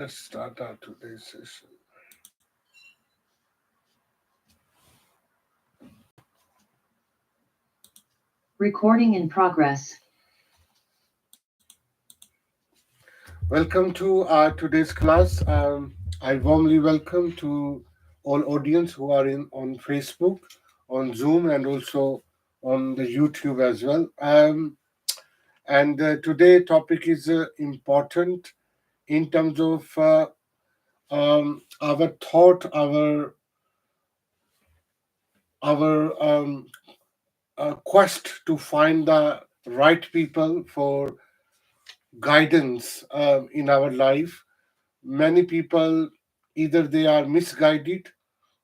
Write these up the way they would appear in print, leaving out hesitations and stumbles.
Let's start our today's session. Recording in progress. Welcome to our today's class. I warmly welcome to all audience who are in on Facebook, on Zoom, and also on the YouTube as well. And today topic is important in terms of our thought, our quest to find the right people for guidance in our life. Many people either they are misguided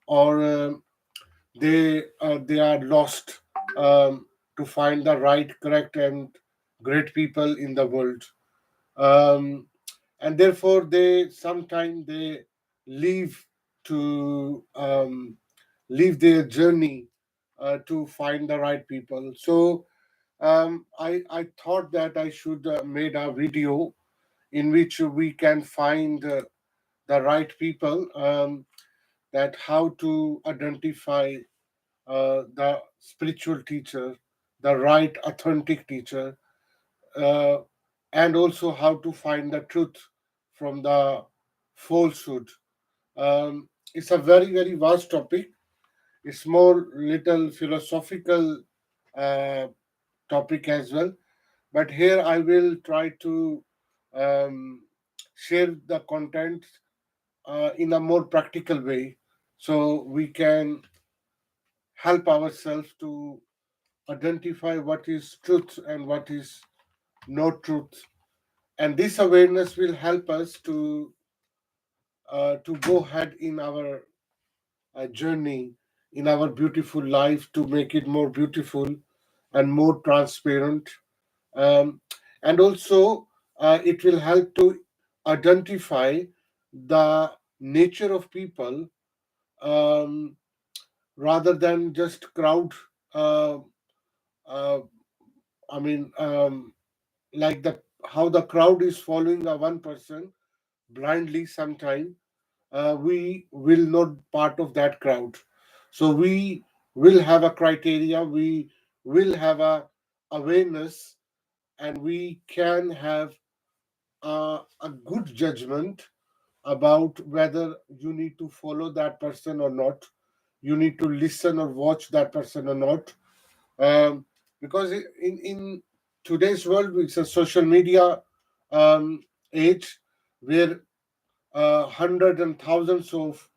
or they are lost to find the right, correct, and great people in the world. Um, and therefore, they sometimes they leave to leave their journey to find the right people. So I thought that I should made a video in which we can find the right people, that how to identify the spiritual teacher, the right authentic teacher, uh, and also how to find the truth from the falsehood. It's a very very vast topic. It's more little philosophical uh, topic as well, but here I will try to um, share the content in a more practical way so we can help ourselves to identify what is truth and what is not truth. And this awareness will help us to go ahead in our journey, in our beautiful life, to make it more beautiful and more transparent. um, and also it will help to identify the nature of people, um, rather than just crowd. uh, uh, I mean, like the how the crowd is following a one person blindly. Sometime we will not part of that crowd. So we will have a criteria. We will have a awareness, and we can have a good judgment about whether you need to follow that person or not, you need to listen or watch that person or not. um, because in today's world, it's a social media age where hundreds and thousands of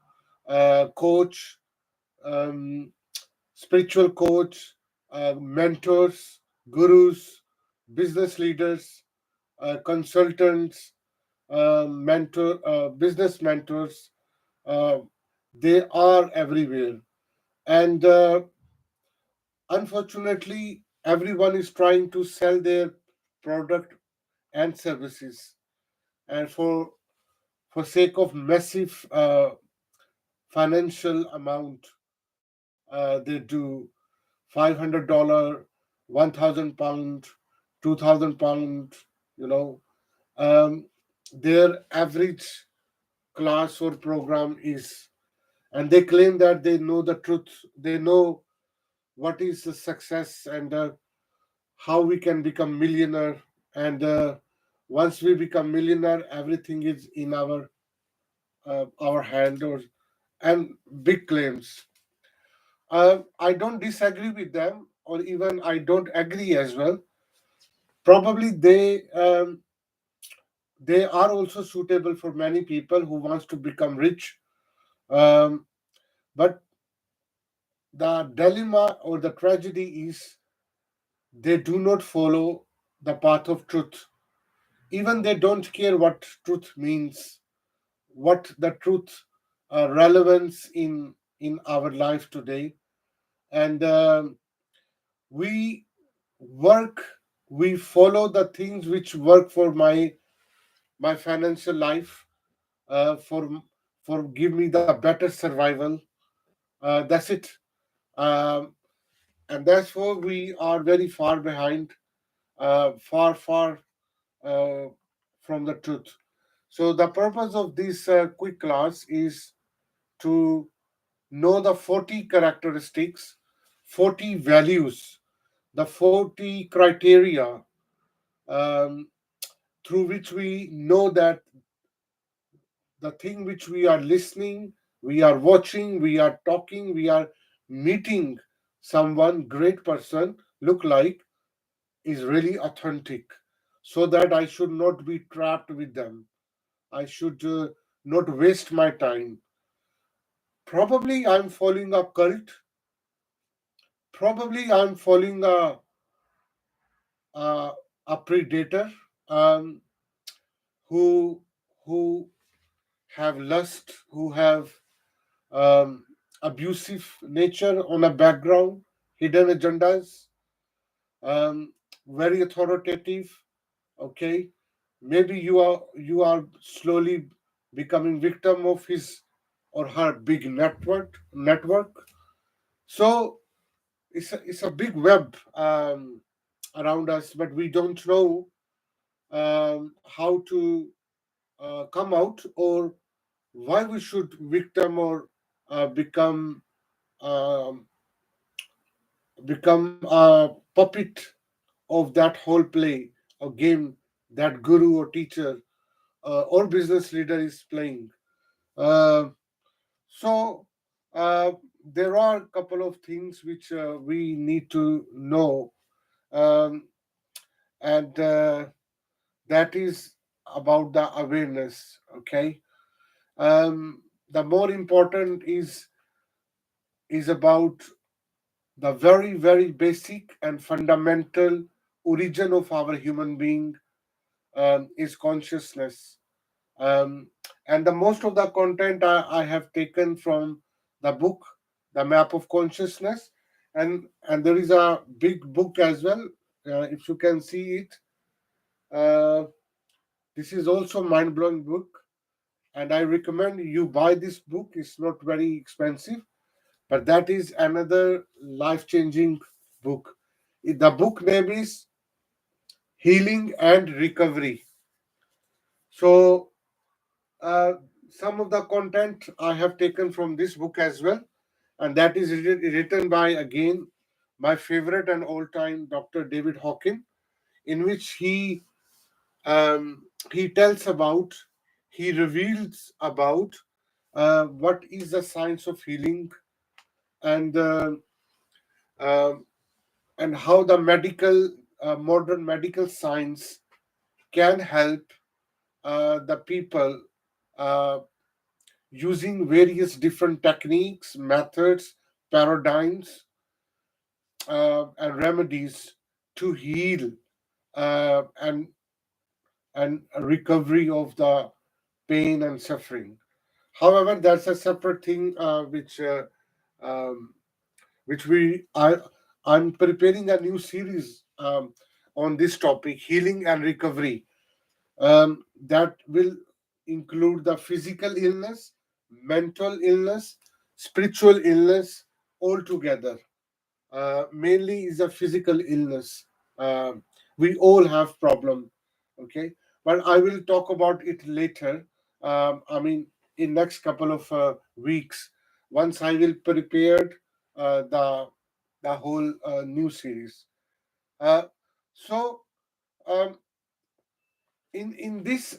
coach, um, spiritual coach, mentors, gurus, business leaders, consultants, business mentors, uh, they are everywhere. And unfortunately, everyone is trying to sell their product and services, and for sake of massive financial amount, they do $500, £1,000, £2,000. You know, um, their average class or program is, and they claim that they know the truth. They know what is the success, and how we can become millionaire. And once we become millionaire, everything is in our hand. Or and big claims. I don't disagree with them, or even I don't agree as well. Probably they are also suitable for many people who wants to become rich. um, but the dilemma or the tragedy is they do not follow the path of truth. Even they don't care what truth means, what the truth relevance in our life today. And we work, we follow the things which work for my financial life, for give me the better survival. That's it. um, and therefore we are very far behind, far uh, from the truth. So the purpose of this quick class is to know the 40 characteristics, 40 values, the 40 criteria um, through which we know that the thing which we are listening, we are watching, we are talking, we are meeting someone, great person, look like, is really authentic. So that I should not be trapped with them. I should not waste my time. Probably I'm following a cult. Probably I'm following a, a predator um, who who have lust, who have um, abusive nature on a background, hidden agendas, um, very authoritative. Okay, maybe you are slowly becoming victim of his or her big network. So it's a big web around us, but we don't know how to come out, or why we should victim or become um, become a puppet of that whole play or game that guru or teacher or business leader is playing. Uh, so uh, there are a couple of things which we need to know, um, and that is about the awareness. Okay, the more important is about the very very basic and fundamental origin of our human being is consciousness. um, and the most of the content I have taken from the book, The Map of Consciousness, and there is a big book as well. If you can see it, uh, this is also mind blowing book, and I recommend you buy this book. It's not very expensive, but that is another life changing book. The book name is Healing and Recovery. So uh, some of the content I have taken from this book as well, and that is written by again my favorite and all-time Dr. David Hawkins, in which he tells about, he reveals about what is the science of healing, and um and how the modern medical science can help the people uh, using various different techniques, methods, paradigms, and remedies to heal and recovery of the pain and suffering. However, that's a separate thing um, which I'm preparing a new series on this topic, healing and recovery, that will include the physical illness, mental illness, spiritual illness all together. Mainly is a physical illness. We all have problem, okay? But I will talk about it later. I mean, in next couple of weeks, once I will prepared the whole new series. Uh, so um, in this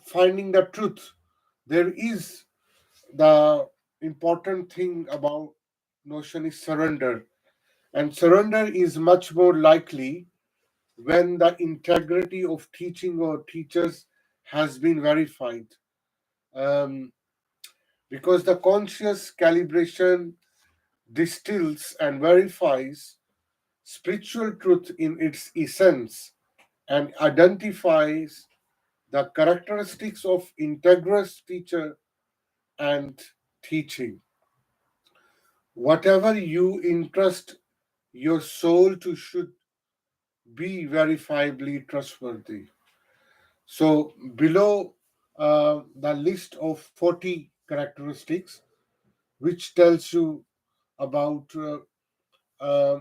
finding the truth, there is the important thing about notion is surrender, and surrender is much more likely when the integrity of teaching or teachers has been verified, um, because the conscious calibration distills and verifies spiritual truth in its essence and identifies the characteristics of integrous teacher and teaching. Whatever you entrust your soul to should be verifiably trustworthy. So, below the list of 40 characteristics, which tells you about uh,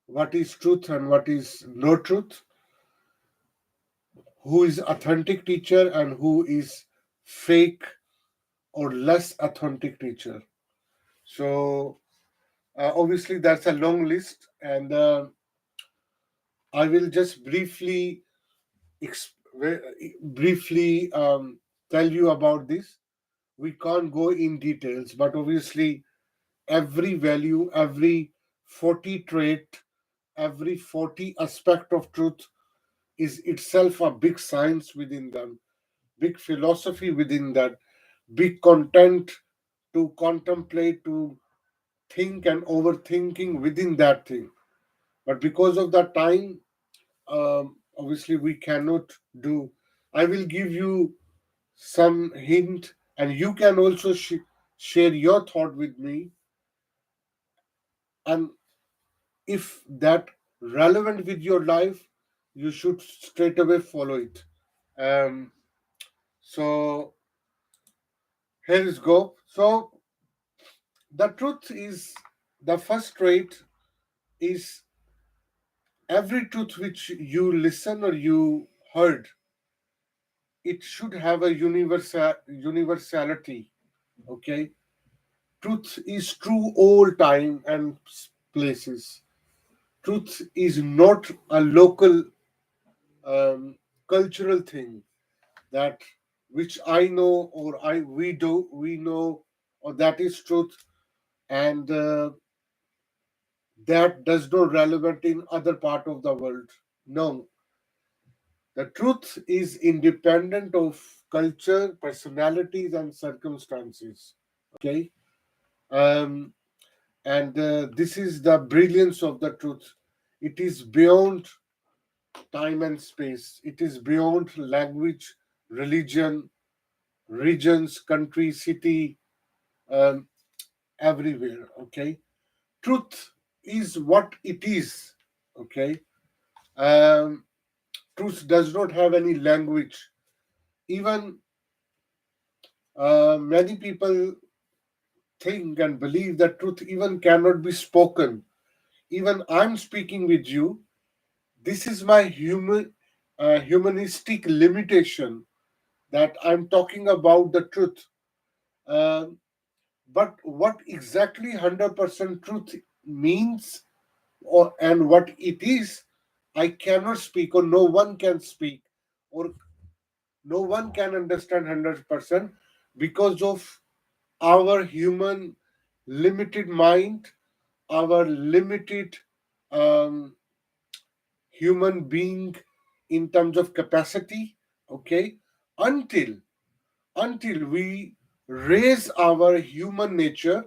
what is truth and what is no truth, who is authentic teacher and who is fake or less authentic teacher. So obviously that's a long list, and I will just ex- briefly tell you about this. We can't go in details, but obviously every value, every 40 trait, every 40 aspect of truth is itself a big science within them, big philosophy within that, big content to contemplate, to think and overthinking within that thing. But because of that time, obviously we cannot do. I will give you some hint, and you can also share your thought with me, and if that relevant with your life, you should straight away follow it. Um, so here is go. So the truth is, the first trait is, every truth which you listen or you heard, it should have a universality. Okay, truth is true all time and places. Truth is not a local cultural thing, that which I know or I we know, or that is truth, and that does not relevant in other part of the world. No, the truth is independent of culture, personalities, and circumstances. Okay, um, and this is the brilliance of the truth. It is beyond time and space. It is beyond language, religion, regions, country, city, um, everywhere. Okay, truth is what it is. Okay, um, truth does not have any language. Even many people think and believe that truth even cannot be spoken. Even I'm speaking with you. This is my humanistic limitation, that I'm talking about the truth. Um but what exactly 100% truth means, or and what it is, I cannot speak, or no one can speak, or no one can understand 100%, because of our human limited mind, our limited um, human being in terms of capacity. Okay, until we raise our human nature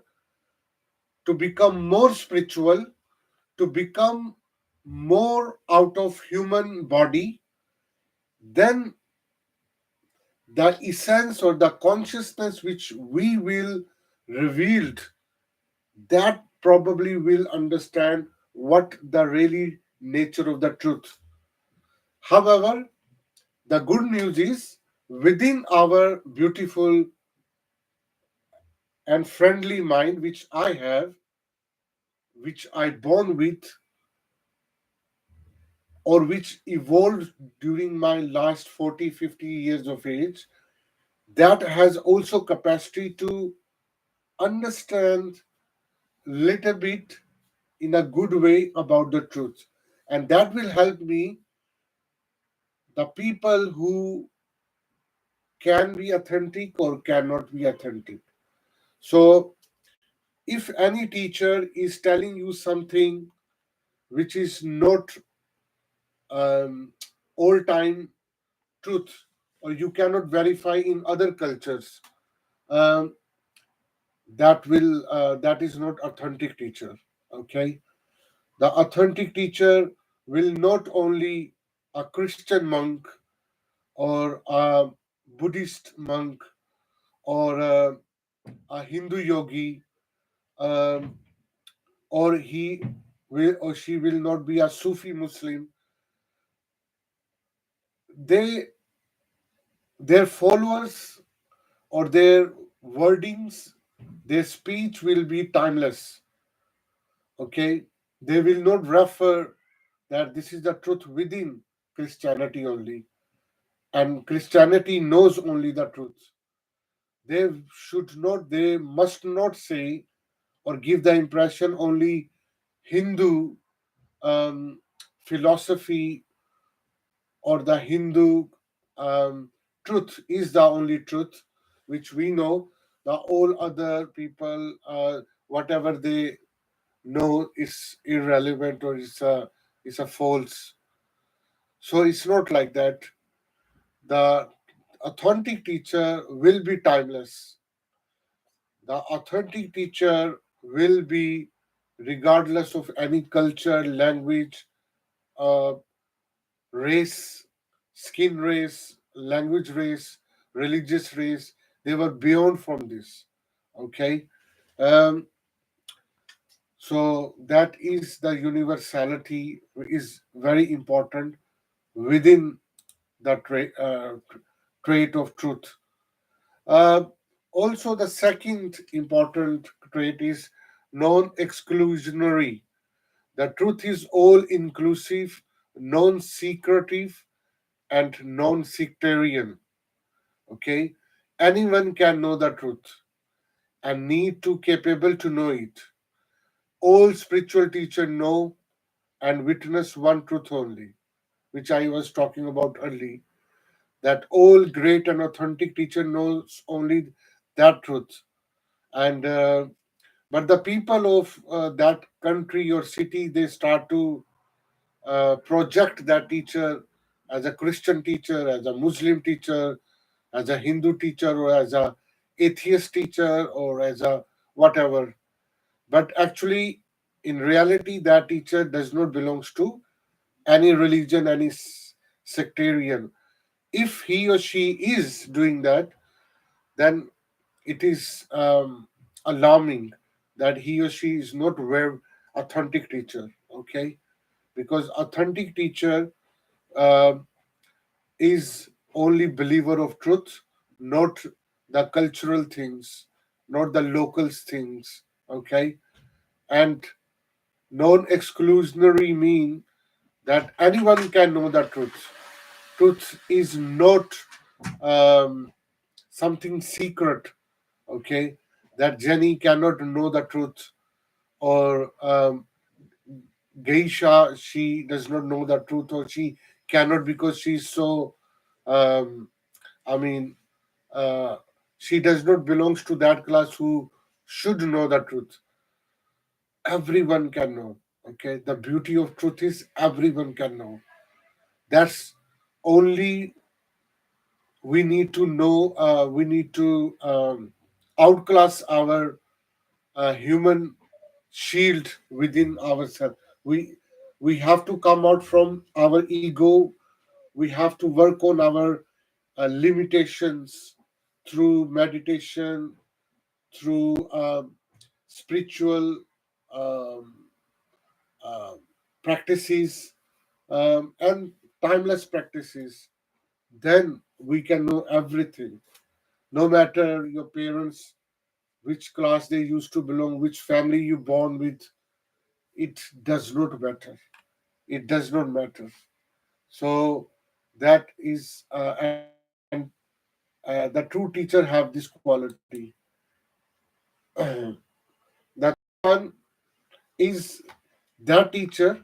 to become more spiritual, to become more out of human body, then the essence or the consciousness which we will revealed, that probably will understand what the really nature of the truth. However, the good news is, within our beautiful and friendly mind which I have, which I born with, or which evolved during my last 40, 50 years of age, that has also capacity to understand little bit in a good way about the truth, and that will help me, the people who can be authentic or cannot be authentic. So if any teacher is telling you something which is not um, all time truth, or you cannot verify in other cultures, um, that is not authentic teacher. Okay, the authentic teacher will not only a Christian monk or a Buddhist monk or a Hindu yogi, um, or he will or she will not be a Sufi Muslim. They their followers or their wordings, their speech will be timeless. Okay, they will not refer that this is the truth within Christianity only. and Christianity knows only the truth. They must not say or give the impression only Hindu um, philosophy or the Hindu um, truth is the only truth which we know. The all other people, whatever they know, is irrelevant or is a false. So it's not like that. The authentic teacher will be timeless. The authentic teacher will be regardless of any culture, language, uh, race, skin race, language race, religious race. They were beyond from this. Okay. Um, so that is the universality is very important within the trait of truth. Uh, Also, the second important trait is non exclusionary. The truth is all inclusive, non secretive, and non sectarian. Okay? Anyone can know the truth and need to capable to know it. All spiritual teachers know and witness one truth only, which I was talking about earlier. That all great and authentic teacher knows only that truth. And but the people of that country or city, they start to project that teacher as a Christian teacher, as a Muslim teacher, as a Hindu teacher, or as a atheist teacher, or as a whatever. But actually, in reality, that teacher does not belongs to any religion, any sectarian. If he or she is doing that, then it is alarming that he or she is not very authentic teacher. Okay, because authentic teacher uh, is only believer of truth, not the cultural things, not the local things. Okay, and non-exclusionary mean that anyone can know the truth. Truth is not um, something secret. Okay, that Jenny cannot know the truth, or Geisha, she does not know the truth, or she cannot because she's so um, I mean, uh, she does not belongs to that class who should know the truth. Everyone can know. Okay, the beauty of truth is everyone can know. That's only we need to know. We need to outclass our human shield within ourselves. We have to come out from our ego. We have to work on our limitations through meditation, through spiritual um, uh, practices, and timeless practices. Then we can know everything. No matter your parents, which class they used to belong, which family you born with, it does not matter. It does not matter. So that is, and the true teacher have this quality. The third one is that teacher,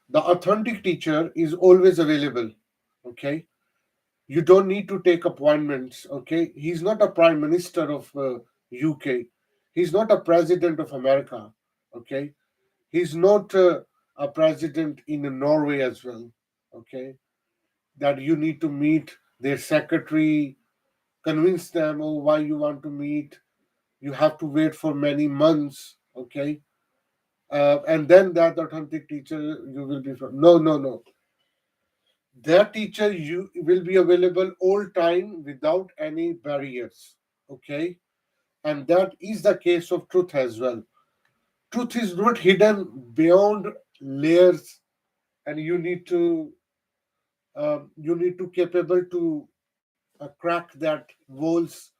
the authentic teacher is always available. Okay, you don't need to take appointments. Okay, he's not a prime minister of UK. He's not a president of America. Okay, he's not a president in Norway as well. Okay, that you need to meet their secretary, convince them, oh, why you want to meet. You have to wait for many months. Okay, and then that authentic teacher you will be from. No, no, no. That teacher you will be available all time without any barriers. Okay, and that is the case of truth as well. Truth is not hidden beyond layers, and you need to capable to crack that walls.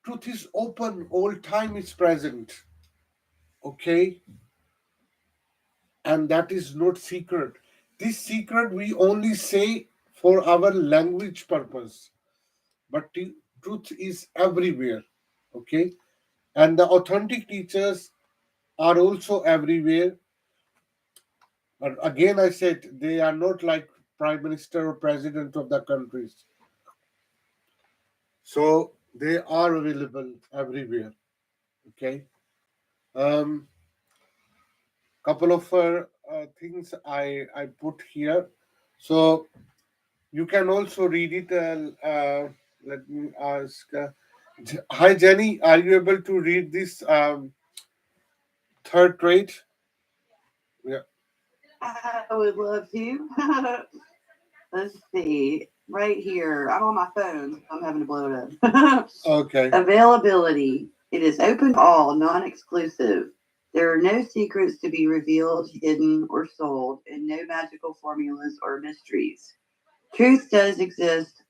Truth is open all time, is present. Okay, and that is not secret. This secret we only say for our language purpose, but truth is everywhere. Okay, and the authentic teachers are also everywhere. But again, I said they are not like prime minister or president of the countries, so they are available everywhere. Okay, um, couple of things I put here, so you can also read it. Let me ask. Hi, Jenny. Are you able to read this third trait? Yeah. I would love to. Let's see. Right here. I'm on my phone, so I'm having to blow it up. Okay. Availability. It is open to all, non exclusive. There are no secrets to be revealed, hidden, or sold, and no magical formulas or mysteries. Truth does exist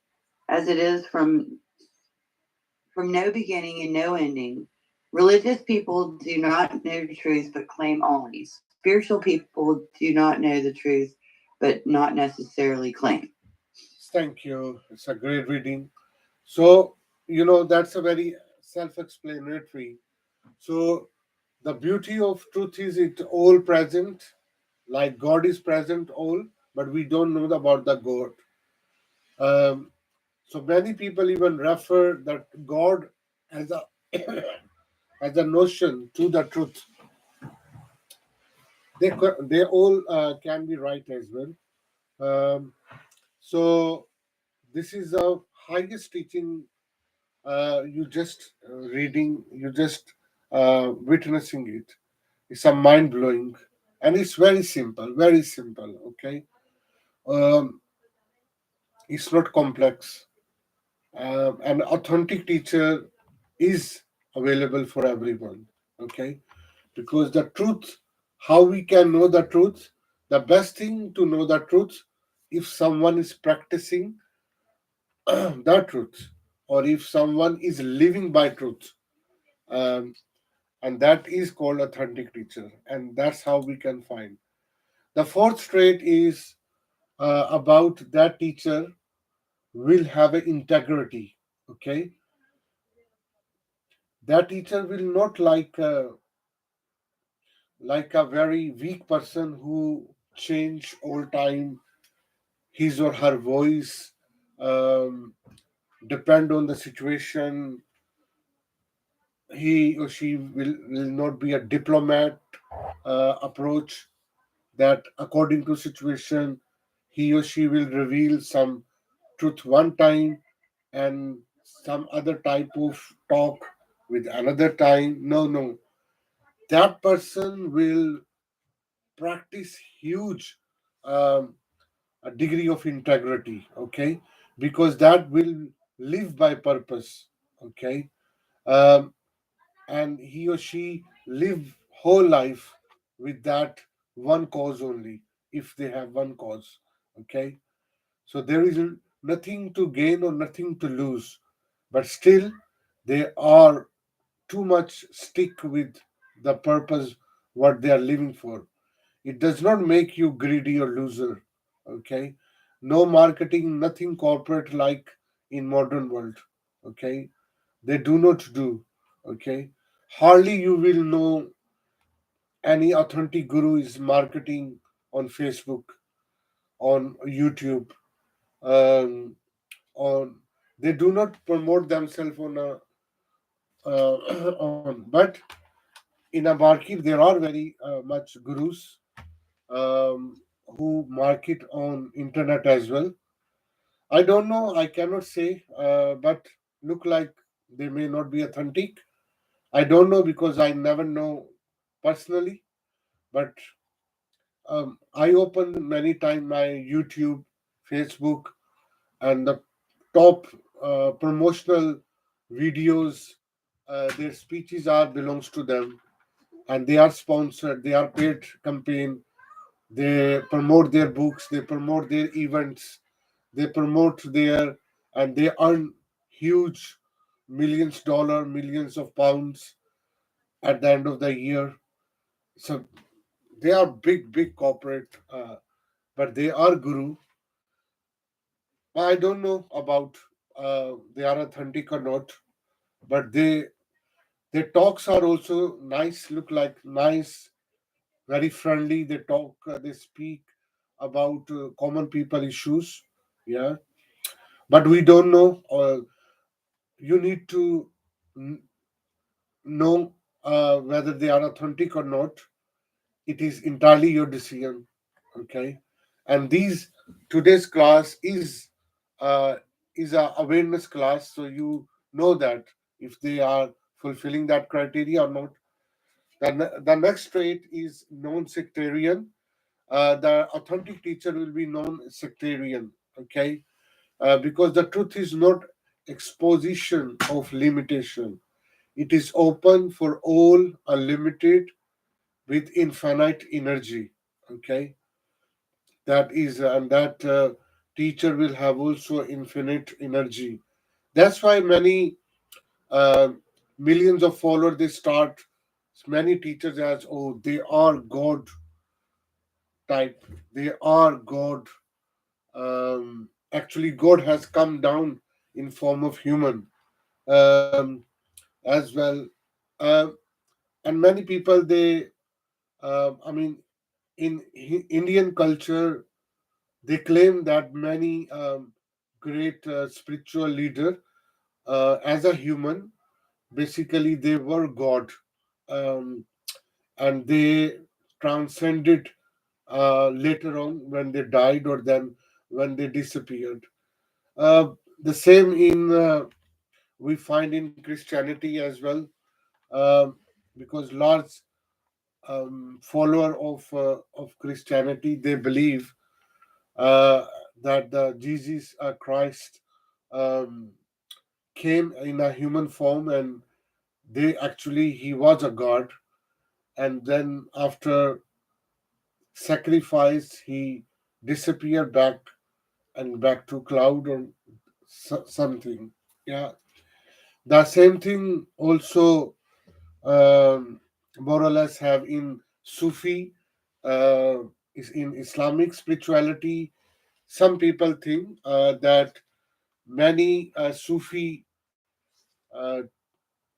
as it is from no beginning and no ending. Religious people do not know truth but claim only. Spiritual people do not know the truth but not necessarily claim. Thank you. It's a great reading. So, that's a very self explanatory. So, the beauty of truth is it all present, like God is present all, but we don't know about the God. Um, so, many people even refer that God as a as a notion to the truth. They all can be right as well. Um, so, this is the highest teaching you just reading, you just witnessing it. It's a mind blowing, and it's very simple, very simple. Okay, um, it's not complex. An authentic teacher is available for everyone. Okay, because the truth, how we can know the truth? The best thing to know the truth, if someone is practicing the truth, or if someone is living by truth. Um, and that is called authentic teacher, and that's how we can find the fourth trait is about that teacher will have an integrity. Okay, that teacher will not like a very weak person who change all time his or her voice, um, depend on the situation. He or she will not be a diplomat approach that according to situation he or she will reveal some truth one time and some other type of talk with another time. No, that person will practice huge um, a degree of integrity. Okay, because that will live by purpose. Okay, um, and he or she live whole life with that one cause only, if they have one cause. Okay, so there is nothing to gain or nothing to lose, but still they are too much stick with the purpose what they are living for. It does not make you greedy or loser. Okay, no marketing, nothing corporate like in modern world. Okay, they do not do. Okay, hardly you will know any authentic guru is marketing on Facebook, on YouTube, um, on they do not promote themselves on a on, but in a market there are very much gurus who market on internet as well. I don't know, I cannot say, but look like they may not be authentic. I don't know because I never know personally, but I open many time my YouTube, Facebook, and the top promotional videos. Their speeches are belongs to them, and they are sponsored. They are paid campaign. They promote their books. They promote their events. They promote their and they earn huge millions dollar, millions of pounds at the end of the year. So they are big corporate. but they are guru. I don't know about they are authentic or not, but their talks are also nice, look like nice, very friendly. They talk, they speak about common people issues. Yeah, but we don't know. You need to n- know whether they are authentic or not. It is entirely your decision. Okay, and these today's class uh, is a awareness class, so you know that if they are fulfilling that criteria or not. The next trait is non-sectarian. The authentic teacher will be non-sectarian. Okay, because the truth is not exposition of limitation. It is open for all, unlimited, with infinite energy. Okay, that is, and that teacher will have also infinite energy. That's why many uh, millions of followers they start many teachers as, oh, they are God type, they are God. Actually, God has come down in form of human um, as well. Uh, and many people they, I mean, in Indian culture, they claim that many great spiritual leader, as a human, basically they were God, um, and they transcended later on when they died or then when they disappeared. Uh, the same in we find in Christianity as well, um, because large follower of Christianity they believe uh, that the Jesus Christ um, came in a human form, and they actually he was a god, and then after sacrifice he disappeared back and back to cloud or something. Yeah, the same thing also um, more or less have in Sufi, uh, is in Islamic spirituality. Some people think that many Sufi uh,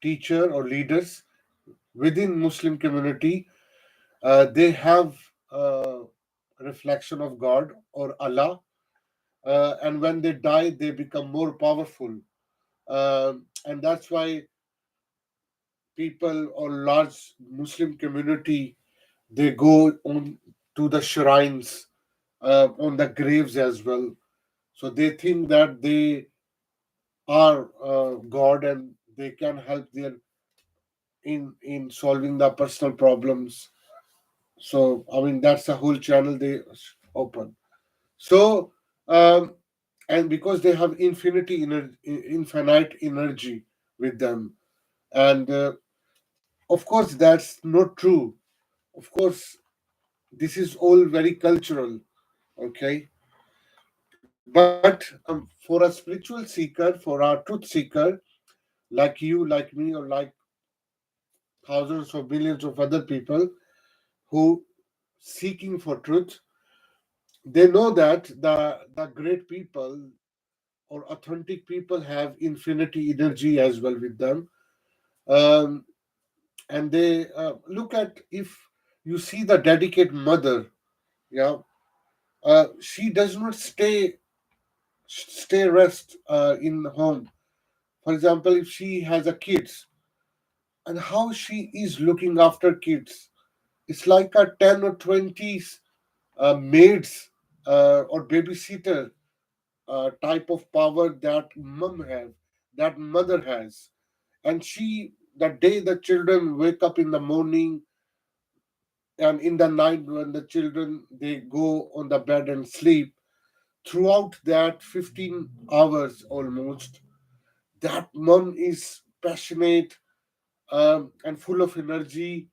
teacher or leaders within Muslim community, they have reflection of God or Allah, and when they die, they become more powerful. And that's why people or large Muslim community they go on to the shrines, on the graves as well. So they think that they are God and they can help their in solving the personal problems. So I mean that's the whole channel they open. So um, and because they have infinite energy with them, and of course that's not true. Of course, this is all very cultural. Okay, but for a spiritual seeker, for a truth seeker like you, like me, or like thousands of millions of other people who seeking for truth, they know that the great people or authentic people have infinity energy as well with them. um, and they look at, if you see the dedicated mother, yeah, she does not stay rest in home. For example, if she has a kids, and how she is looking after kids, it's like a 10 or 20 maids or babysitter type of power that mom have, that mother has. And she, the day the children wake up in the morning and in the night when the children they go on the bed and sleep, throughout that 15 hours almost, that mom is passionate and full of energy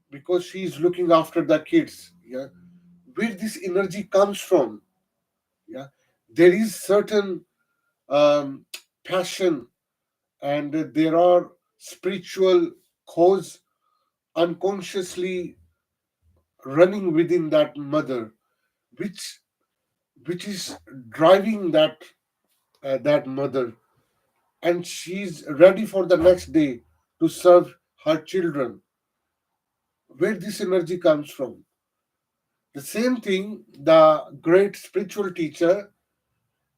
because she is looking after the kids. Yeah, where this energy comes from? Yeah, there is certain um, passion, and there are spiritual cause unconsciously running within that mother, which which is driving that mother, and she's ready for the next day to serve her children. Where this energy comes from? The same thing, the great spiritual teacher,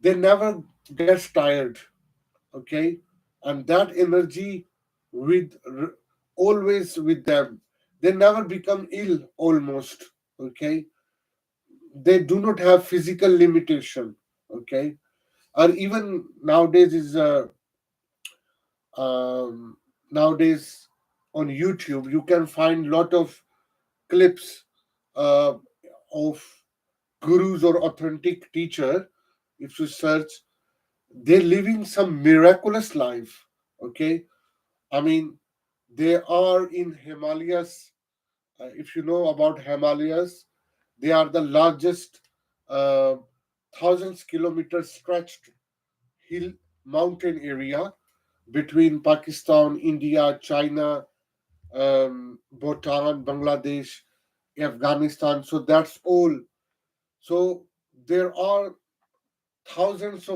they never gets tired, okay, and that energy with always with them. They never become ill almost, okay. They do not have physical limitation, okay. Or even nowadays is um, nowadays on YouTube you can find lot of clips uh, of gurus or authentic teacher. If you search, they're living some miraculous life, okay. I mean, they are in Himalayas. If you know about Himalayas, they are the largest uh, thousands kilometers stretched hill mountain area between Pakistan, India, China, Bhutan, Bangladesh, Afghanistan. So that's all. So there are thousands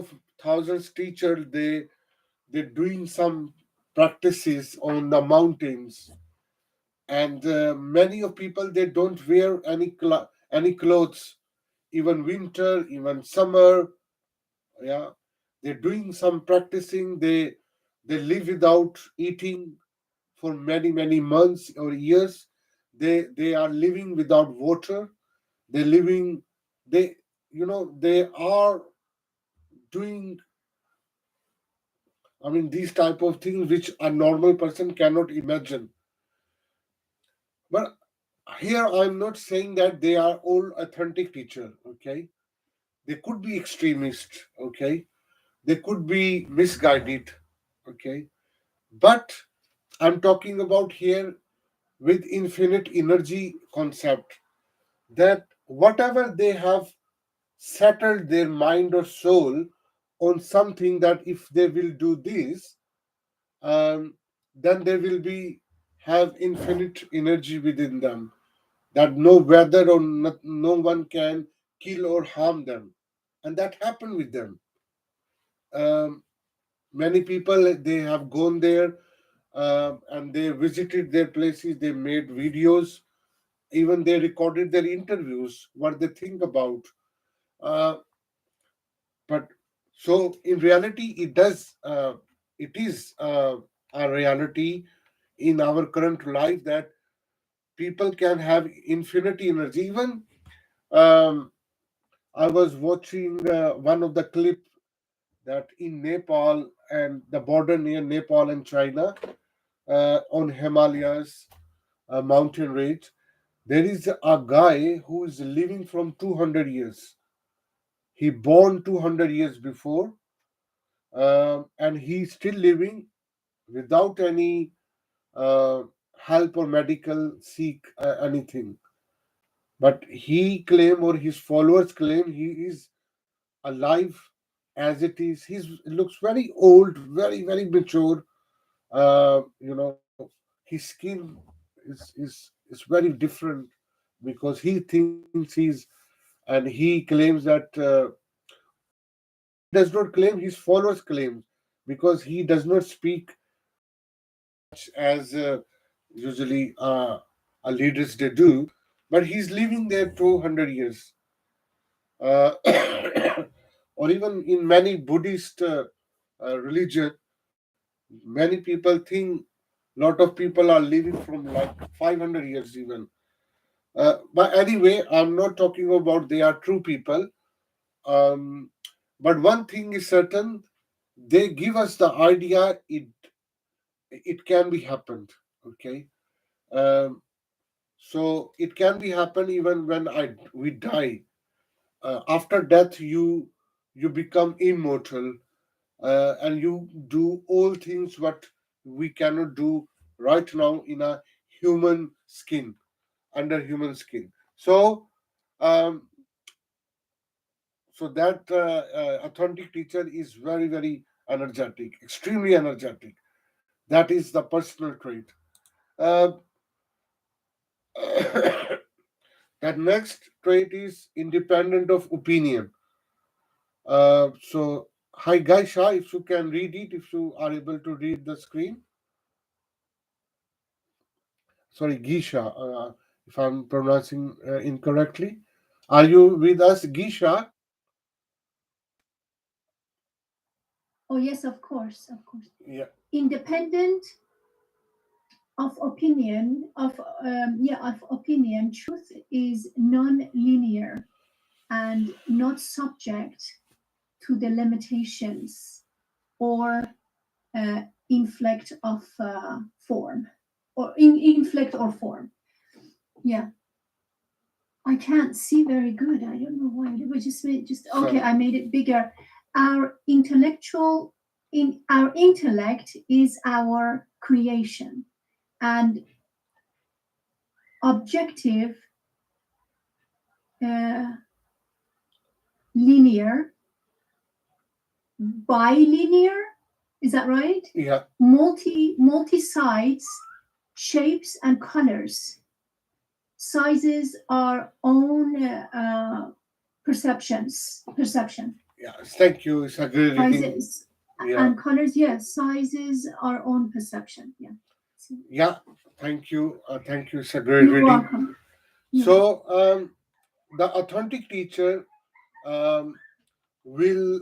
teachers. They're doing some practices on the mountains, and many of people they don't wear any clothes, even winter, even summer. Yeah, they're doing some practicing. They live without eating for many months or years. They are living without water. They're living. They they are doing. I mean, these type of things which a normal person cannot imagine. But here I'm not saying that they are all authentic teacher. Okay, they could be extremist. Okay, they could be misguided. Okay, but I'm talking about here with infinite energy concept, that whatever they have settled their mind or soul on something, that if they will do this, um, then they will be have infinite energy within them, that no weather or no one can kill or harm them, and that happened with them. um, Many people they have gone there, and they visited their places, they made videos, even they recorded their interviews, what they think about. uh, but so in reality it is a reality in our current life, that people can have infinity energy. Even um, I was watching one of the clip, that in Nepal and the border near Nepal and China, on Himalayas mountain range, there is a guy who is living from 200 years. He born 200 years before, and he's still living without any uh, help or medical seek anything. But he claim, or his followers claim, he is alive as it is. He looks very old, very mature. His skin is very different, because he thinks he's, and he claims that he does not claim, his followers claim, because he does not speak much as usually our leaders they do, but he's living there 200 years. uh, or even in many Buddhist religion, many people think lot of people are living from like 500 years even. But anyway, I'm not talking about they are true people. um, but one thing is certain, they give us the idea it can be happened, okay. um, so it can be happen even when we die. After death, you become immortal, and you do all things what we cannot do right now in a human skin, under human skin. So um, so that authentic teacher is very energetic, extremely energetic. That is the personal trait. uh, that next trait is independent of opinion. So, hi, Gaisha, if you can read it, if you are able to read the screen. Sorry, Gisha, if I'm pronouncing incorrectly. Are you with us, Gisha? Oh, yes, of course, of course. Yeah, Independent of opinion, of opinion, truth is non-linear and not subject to the limitations or inflect of form or inflect or form. Yeah, I can't see very good. I don't know why. We just okay. sorry. I made it bigger. Our our intellect is our creation, and objective, uh, linear, bilinear. Is that right? Yeah, Multi sides, shapes, and colors. Sizes are own perception. yeah. Thank you. It's a great reading. Sizes Yeah, and colors. Yes, sizes are own perception. Yeah. yeah. Thank you. Thank you. It's a great You're reading. welcome. Yeah. So, the authentic teacher um, will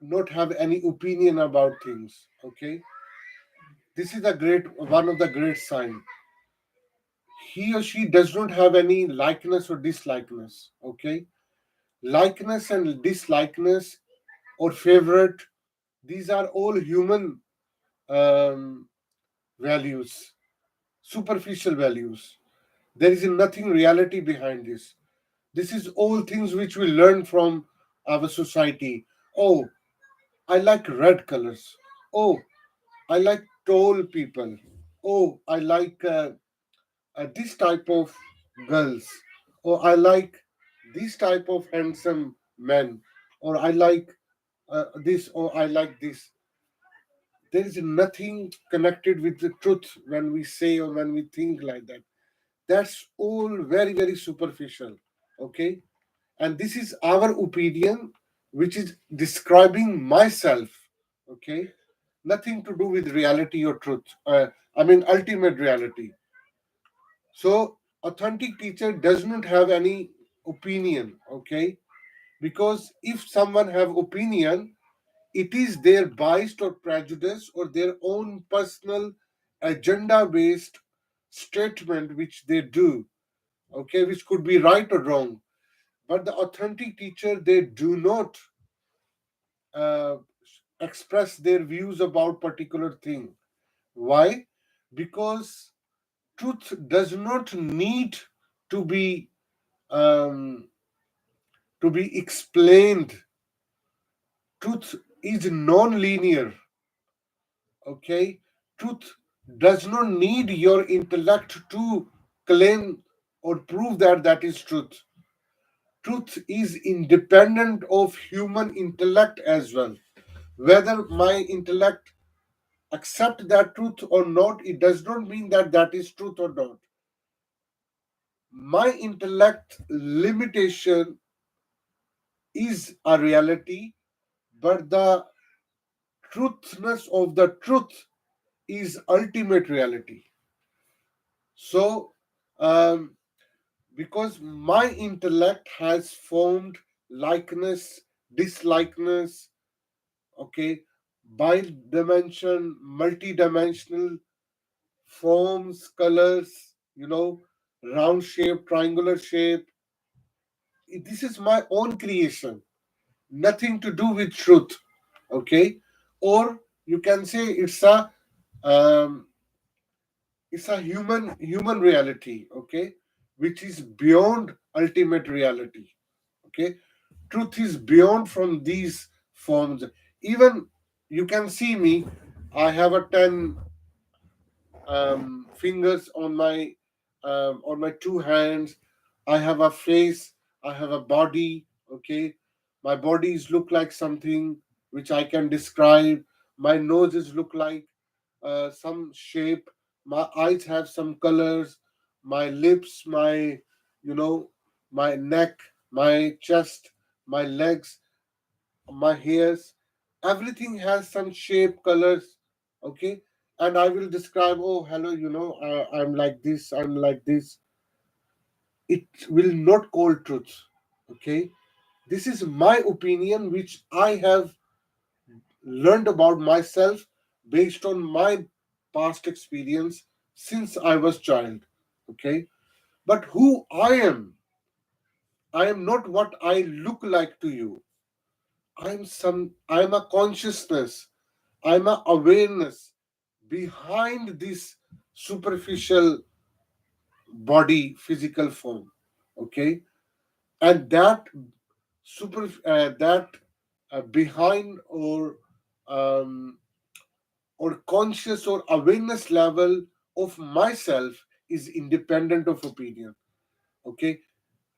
not have any opinion about things. Okay, this is a great one of the great sign. He or she does not have any likeness or dislikeness. Okay, likeness and dislikeness or favorite, these are all human um, values, superficial values. There is nothing reality behind this. This is all things which we learn from our society. Oh, I like red colors. Oh, I like tall people. Oh, I like this type of girls. Or I like this type of handsome men. Or I like this. Or I like this. There is nothing connected with the truth when we say or when we think like that. That's all very, very superficial. Okay. And this is our opinion, which is describing myself. Okay. Nothing to do with reality or truth. I mean, ultimate reality. So, authentic teacher does not have any opinion. Okay. Because if someone have opinion, it is their biased or prejudice or their own personal agenda based statement which they do, okay, which could be right or wrong. But the authentic teacher, they do not uh, express their views about particular thing. Why? Because truth does not need to be um, explained. Truth is non-linear. Okay, truth does not need your intellect to claim or prove that that is truth. Truth is independent of human intellect as well. Whether my intellect accept that truth or not, it does not mean that that is truth or not. My intellect limitation is a reality, but the truthness of the truth is ultimate reality. So, um, because my intellect has formed likeness, dislikeness, okay, bi-dimension, multi-dimensional forms, colors, round shape, triangular shape. This is my own creation, nothing to do with truth, okay? Or you can say um, it's a human reality, okay, which is beyond ultimate reality, okay. Truth is beyond from these forms. Even you can see me, I have a 10 fingers on my two hands. I have a face, I have a body, okay. My bodies look like something which I can describe. My noses look like some shape. My eyes have some colors. My lips, my you know my neck, my chest, my legs, my hairs, everything has some shape, colors, okay? And I will describe, oh, hello, I'm like this, I'm like this. It will not call truth, okay? This is my opinion, which I have learned about myself based on my past experience since I was child, okay? But who I am not what I look like to you. I'm a consciousness. I'm a awareness behind this superficial body physical form. Okay? And that behind um, or conscious or awareness level of myself is independent of opinion. Okay?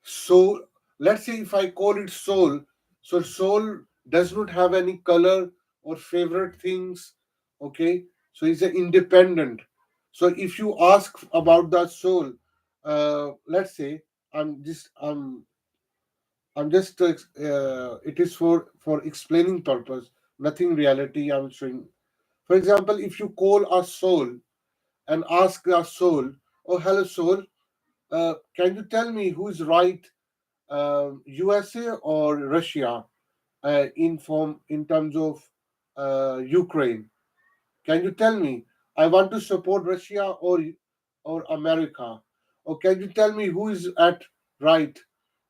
So let's say if I call it soul, so soul does not have any color or favorite things. Okay, so it's an independent. So if you ask about the soul, let's say I'm just it is for explaining purpose, nothing reality I'm showing. For example, if you call a soul and ask a soul, oh hello soul, can you tell me who is right, USA or Russia, in terms of Ukraine? Can you tell me? I want to support Russia or America. Or can you tell me who is at right,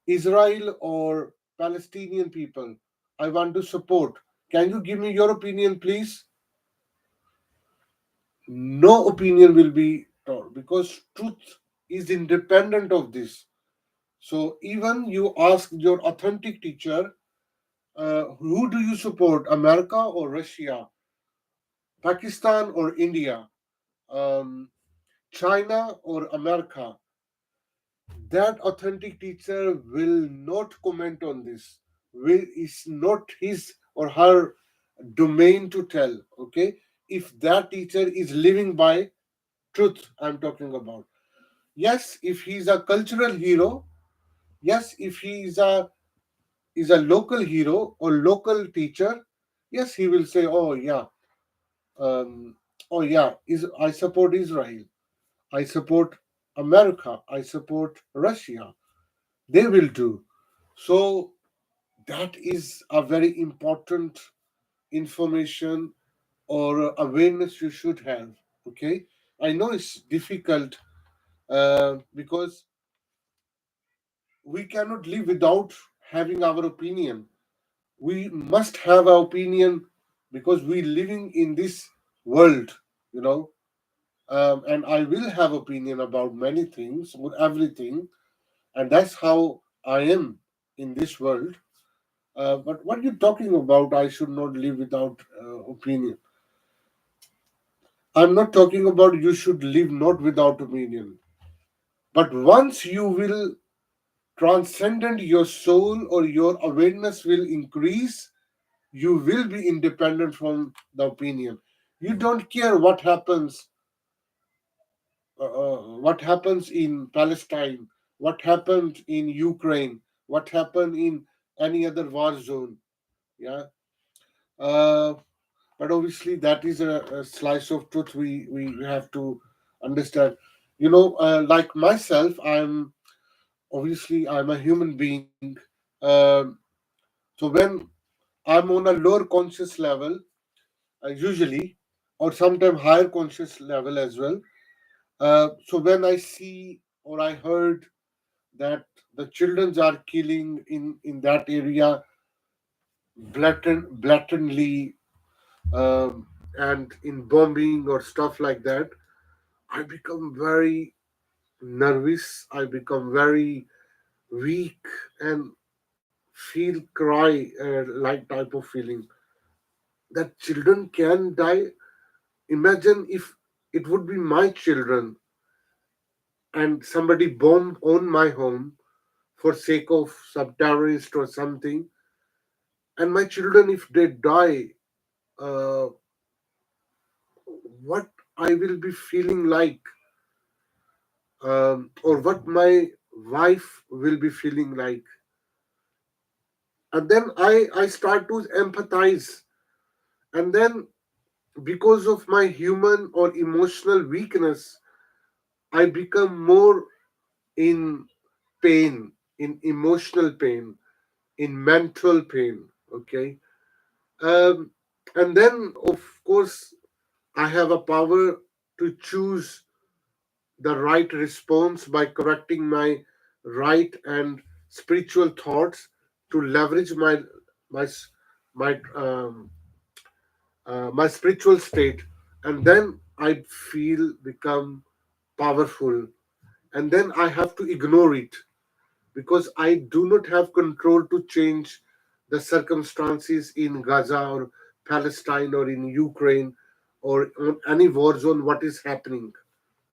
Israel or Palestinian people? I want to support. Can you give me your opinion, please? No opinion will be taught because truth is independent of this. So even you ask your authentic teacher, who do you support, America or Russia, Pakistan or India, um, China or America? That authentic teacher will not comment on this. Is not his or her domain to tell. Okay, if that teacher is living by truth, I'm talking about. Yes, if he's a cultural hero. Yes, if he is a local hero or local teacher, yes, he will say, um, oh yeah, I support Israel, I support America, I support Russia. They will do. So that is a very important information or awareness you should have. Okay, I know it's difficult because we cannot live without having our opinion. We must have our opinion because we living in this world, you know. And I will have opinion about many things, about everything, and that's how I am in this world. But what you're talking about, I should not live without opinion. I'm not talking about you should live not without opinion. But once you will transcendent your soul or your awareness will increase, you will be independent from the opinion. You don't care what happens in Palestine, what happened in Ukraine, what happened in any other war zone. Yeah, uh, but obviously that is a slice of truth we have to understand. Like myself, I'm a human being. Um, so when I'm on a lower conscious level, usually, or sometimes higher conscious level as well. So when I see or I heard that the children are killing in that area blatantly, and in bombing or stuff like that, I become very nervous. I become very weak and feel cry like type of feeling that children can die. Imagine if it would be my children and somebody bomb on my home for sake of some terrorist or something, and my children if they die, uh, what I will be feeling like, or what my wife will be feeling like. and then I start to empathize, and then because of my human or emotional weakness, I become more in pain, in emotional pain, in mental pain. Okay. um, and then of course I have a power to choose the right response by correcting my right and spiritual thoughts, to leverage my s- my my spiritual state, and then I feel become powerful, and then I have to ignore it, because I do not have control to change the circumstances in Gaza or Palestine or in Ukraine or on any war zone what is happening.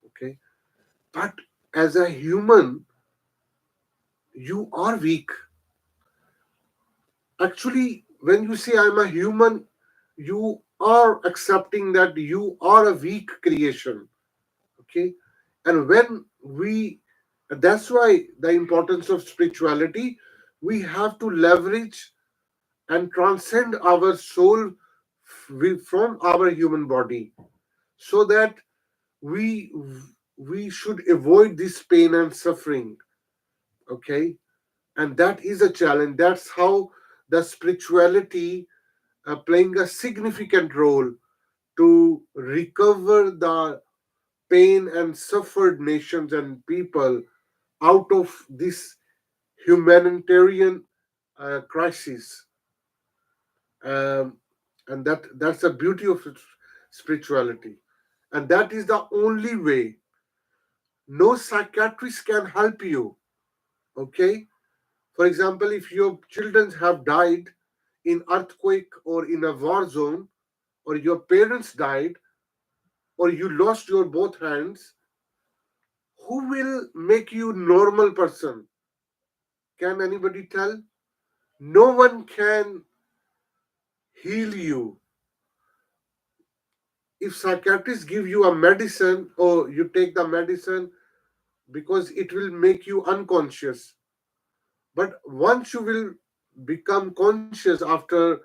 Okay. But as a human, you are weak. Actually, when you say I'm a human, you are accepting that you are a weak creation. Okay. And when we, that's why the importance of spirituality, we have to leverage and transcend our soul from our human body, so that we we should avoid this pain and suffering. Okay. And that is a challenge. That's how the spirituality playing a significant role to recover the pain and suffered nations and people out of this humanitarian crisis. um, and that's the beauty of spirituality, and that is the only way. No psychiatrist can help you. Okay. For example, if your children have died in earthquake or in a war zone, or your parents died, or you lost your both hands, who will make you normal person? Can anybody tell? No one can heal you. If psychiatrists give you a medicine, or you take the medicine because it will make you unconscious, but once you will become conscious after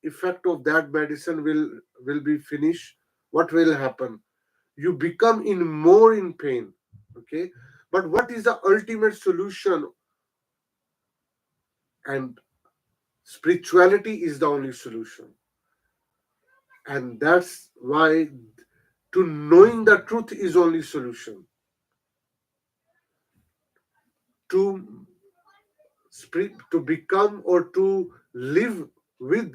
effect of that medicine will be finished, what will happen? You become in more in pain. Okay. But what is the ultimate solution? And spirituality is the only solution. And that's why to knowing the truth is only solution. To to become or to live with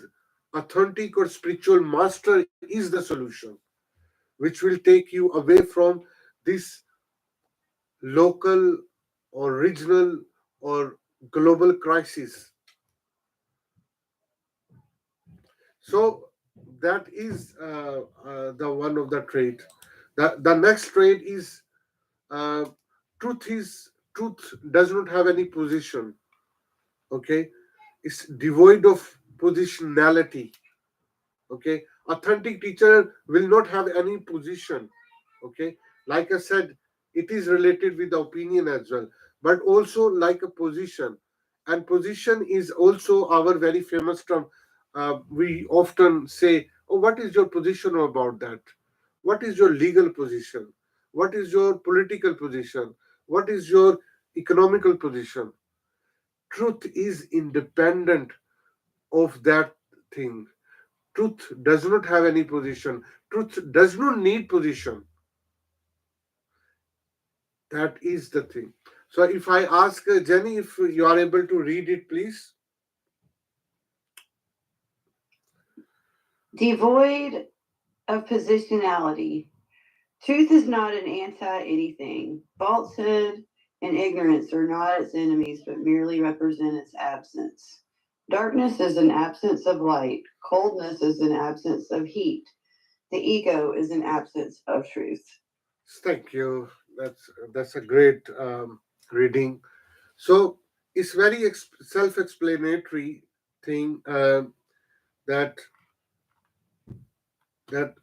authentic or spiritual master is the solution, which will take you away from this local or regional or global crisis. So that is the one of the trait. The next trait is uh, truth does not have any position. Okay. It's devoid of positionality. Okay. Authentic teacher will not have any position. Okay. Like I said, it is related with the opinion as well, but also like a position. And position is also our very famous term. We often say, oh, what is your position about that? What is your legal position? What is your political position? What is your economical position? Truth is independent of that thing. Truth does not have any position. Truth does not need position. That is the thing. So if I ask Jenny if you are able to read it, please. Devoid of positionality. Truth is not an anti anything. Falsehood and ignorance are not its enemies, but merely represent its absence. Darkness is an absence of light. Coldness is an absence of heat. The ego is an absence of truth. Thank you. That's a great reading. So it's very self-explanatory thing, that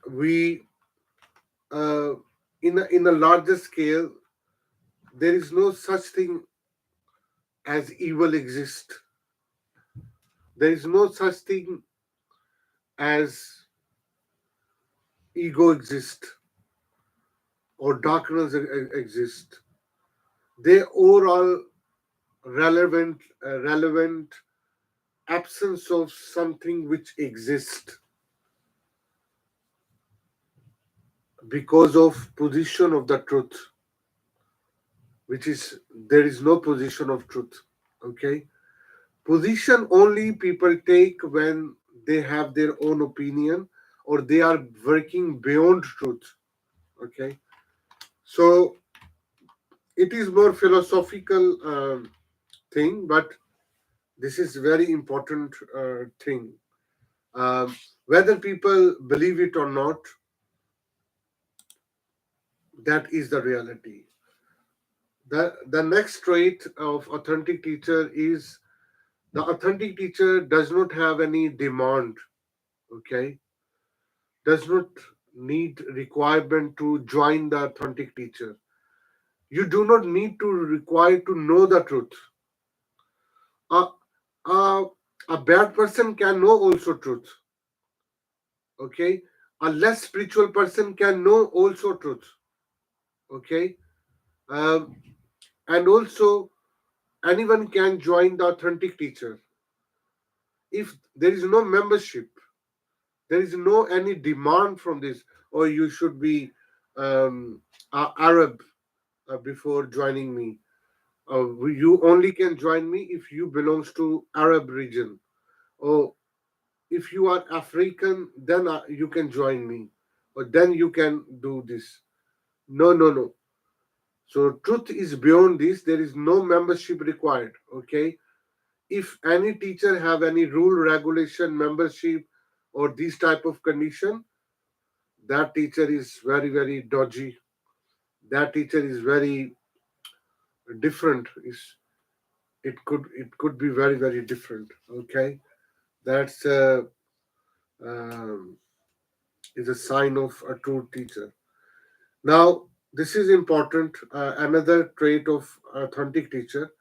we uh, in a larger scale, there is no such thing as evil exist. There is no such thing as ego exist or darkness exist. They are all relevant absence of something which exists because of position of the truth, which is there is no position of truth. Okay, position only people take when they have their own opinion or they are working beyond truth. Okay, so it is more philosophical thing, but this is very important thing. Um, Whether people believe it or not, that is the reality. The next trait of authentic teacher is the authentic teacher does not have any demand. Okay, does not need requirement to join the authentic teacher. You do not need to require to know the truth. A, a, a bad person can know also truth. Okay, a less spiritual person can know also truth. Okay, um, and also anyone can join the authentic teacher if there is no membership, there is no any demand from this, or you should be Arab before joining me. You only can join me if you belongs to Arab region, or if you are African, then you can join me, or then you can do this. No, no, no. So truth is beyond this. There is no membership required. Okay. If any teacher have any rule, regulation, membership, or this type of condition, that teacher is very, very dodgy. That teacher is very different. It could be very, very different. Okay. That's um, is a sign of a true teacher. Now, this is important. Another trait of authentic teacher.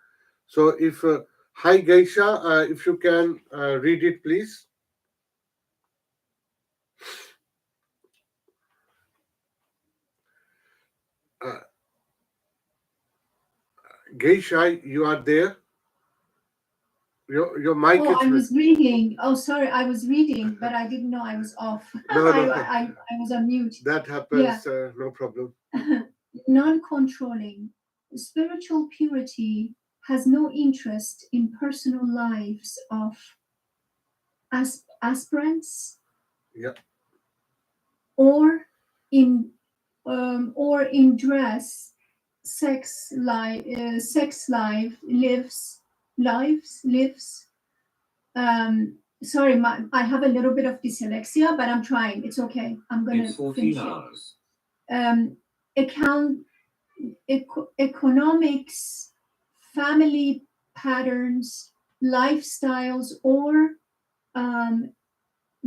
So, if hi Geisha, if you can read it, please. Uh, Geisha, you are there. Your mic Oh, is I was reading. Oh, sorry, I was reading, but I didn't know I was off. no, no. I was on mute. That happens. No problem. Non-controlling. Spiritual purity has no interest in personal lives of aspirants Yeah, or in dress, sex life lives. Sorry, I have a little bit of dyslexia, but I'm trying. It's okay. I'm gonna It's 14 finish it. hours. Economics, family patterns, lifestyles, or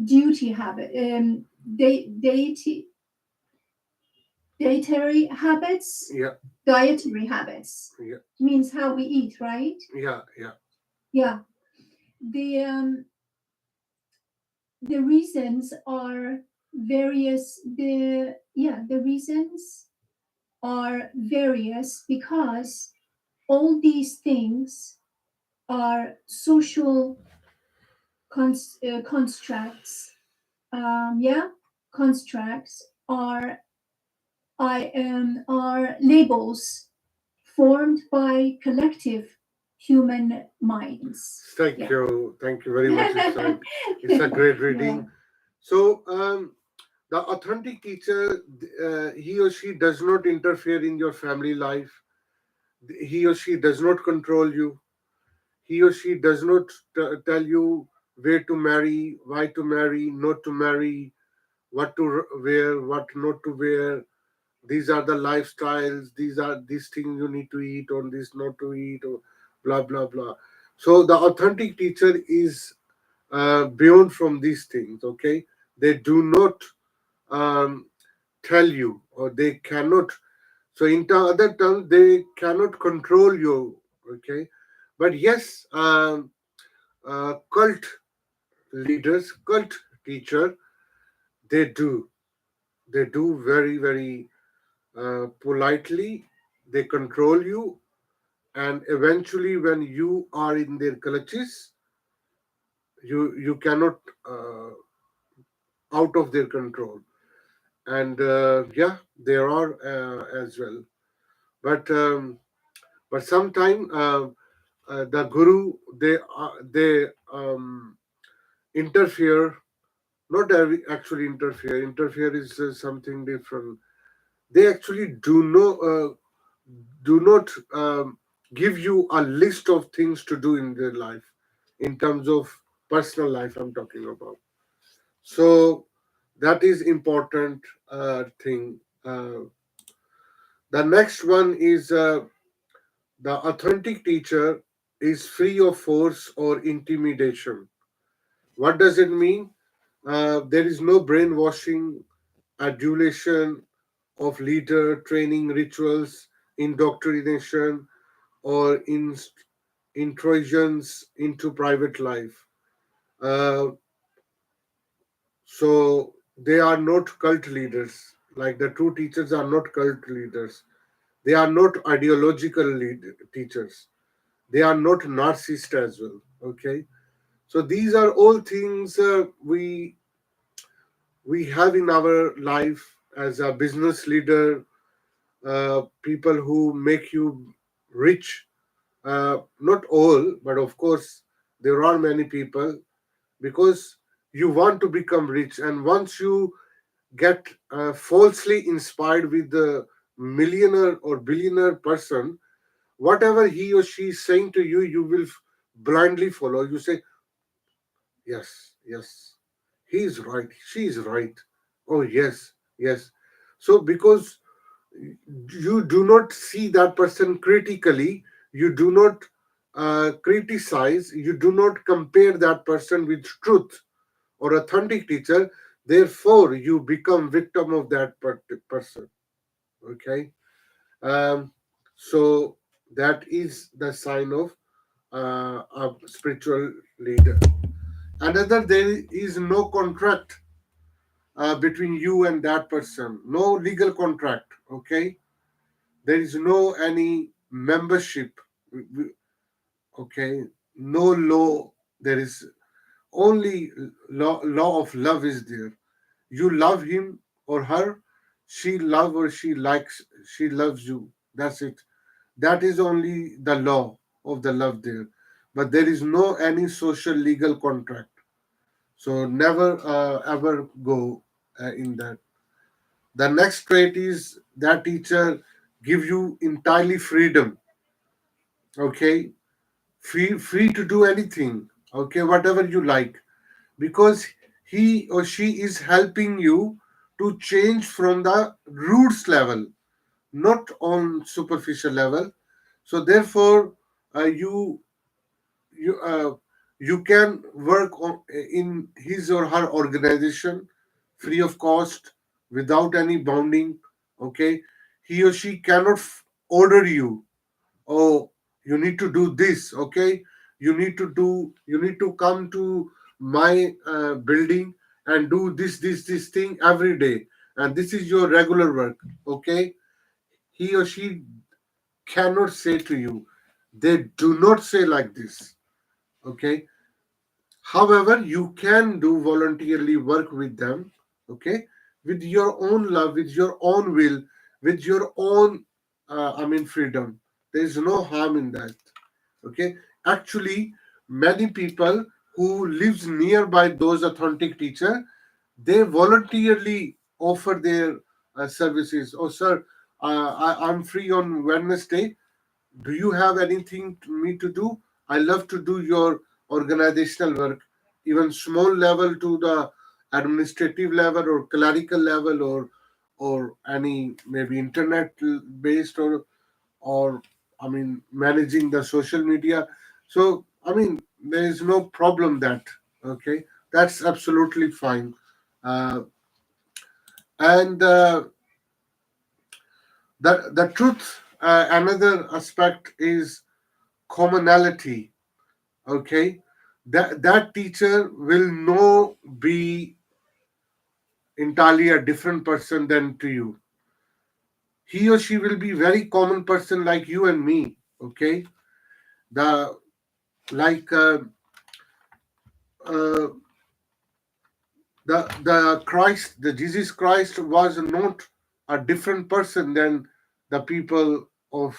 duty habit, dietary habits. yeah, Dietary habits yeah, means how we eat, right? yeah, yeah. Yeah. The reasons are various. The reasons are various because all these things are social constructs. Constructs are labels formed by collective human minds. Thank Yeah. you. Thank you very much. It's a great reading. So, the authentic teacher, he or she does not interfere in your family life. He or she does not control you. He or she does not tell you where to marry, why to marry, not to marry, what to wear, what not to wear. These are the lifestyles. These are these things you need to eat, or this not to eat, or blah blah blah. So the authentic teacher is beyond from these things. Okay, they do not um, tell you, or they cannot. So in other terms, they cannot control you. Okay, but yes, cult leaders, cult teacher, they do. They do very, very politely. They control you, and eventually, when you are in their clutches, you cannot out of their control. And yeah, there are as well. But sometime the guru they interfere. Not actually interfere. Interfere is something different. They actually do not give you a list of things to do in their life, in terms of personal life. I'm talking about. So that is important thing. The next one is the authentic teacher is free of force or intimidation. What does it mean? There is no brainwashing, adulation of leader, training rituals, indoctrination, or intrusions into private life. Uh, so they are not cult leaders. Like the true teachers are not cult leaders. They are not ideological teachers. They are not narcissist as well. Okay, so these are all things we have in our life as a business leader, people who make you rich. Not all, but of course, there are many people, because you want to become rich. And once you get falsely inspired with the millionaire or billionaire person, whatever he or she is saying to you, you will blindly follow. You say, yes, yes, he is right, she is right. Oh, yes, yes. So, because you do not see that person critically, you do not criticize, you do not compare that person with truth or authentic teacher, therefore you become victim of that person. Okay. um, so that is the sign of a spiritual leader. Another, there is no contract between you and that person, no legal contract. Okay, there is no any membership. Okay, no law. There is only law of love is there. You love him or her, she loves you. That's it. That is only the law of the love there. But there is no any social legal contract. So never ever go in that. The next trait is that teacher give you entirely freedom. Okay, free to do anything. Okay, whatever you like, because he or she is helping you to change from the roots level, not on superficial level. So therefore, you you you can work in his or her organization free of cost, without any bounding. Okay, he or she cannot order you, oh, you need to do this. Okay, you need to come to my building and do this thing every day, and this is your regular work. Okay, he or she cannot say to you. They do not say like this. Okay, however, you can do voluntarily work with them. Okay, with your own love, with your own will, with your own freedom. There is no harm in that. Okay, actually, many people who lives nearby those authentic teacher, they voluntarily offer their services. Oh, sir, I'm free on Wednesday. Do you have anything me to do? I love to do your organizational work, even small level to the administrative level or clerical level, or any maybe internet based, or managing the social media. So there is no problem that. Okay, that's absolutely fine. Uh, and the truth, another aspect is commonality. Okay, that teacher will no be entirely a different person than to you. He or she will be very common person like you and me. Okay, the like uh, the Christ, the Jesus Christ was not a different person than the people of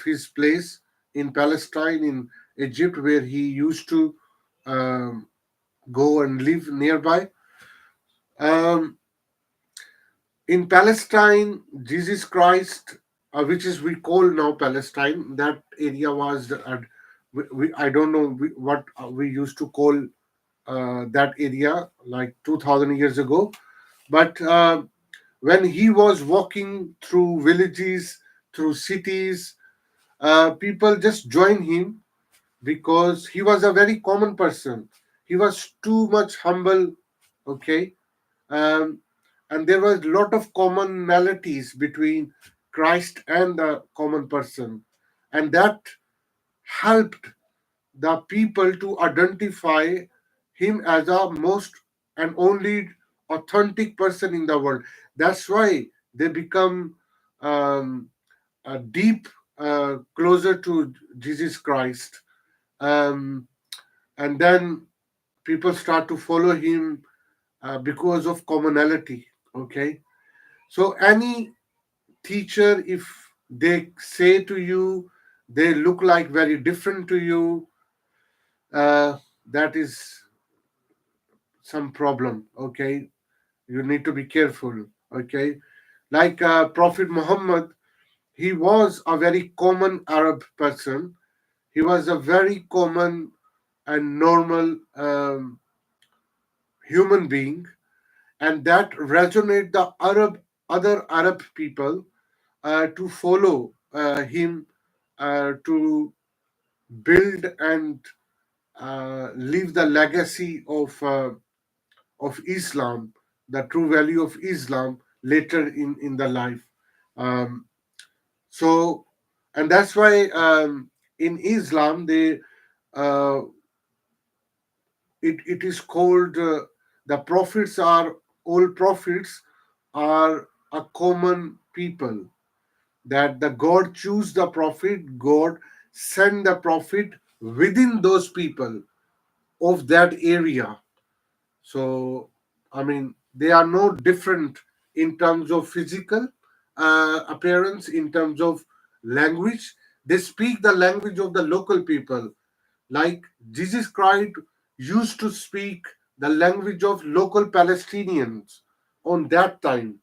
his place in Palestine, in Egypt, where he used to um, go and live nearby. Um, in Palestine, Jesus Christ, which is we call now Palestine, that area was I don't know what we used to call that area like 2000 years ago, but when he was walking through villages, through cities, people just joined him because he was a very common person. He was too much humble, okay, um, and there was a lot of commonalities between Christ and the common person, and that helped the people to identify him as a most and only authentic person in the world. That's why they become a deep closer to Jesus Christ, um, and then people start to follow him because of commonality. Okay, so any teacher, if they say to you they look like very different to you, that is some problem. Okay, you need to be careful. Okay, like Prophet Muhammad, he was a very common Arab person. He was a very common and normal human being, and that resonate the other Arab people to follow him, to build and leave the legacy of Islam, the true value of Islam later in the life. Um, so, and that's why in Islam uh, it is called the prophets are all prophets are a common people, that the God choose the prophet, God send the prophet within those people of that area. So, I mean, they are no different in terms of physical appearance, in terms of language. They speak the language of the local people. Like Jesus Christ used to speak the language of local Palestinians on that time.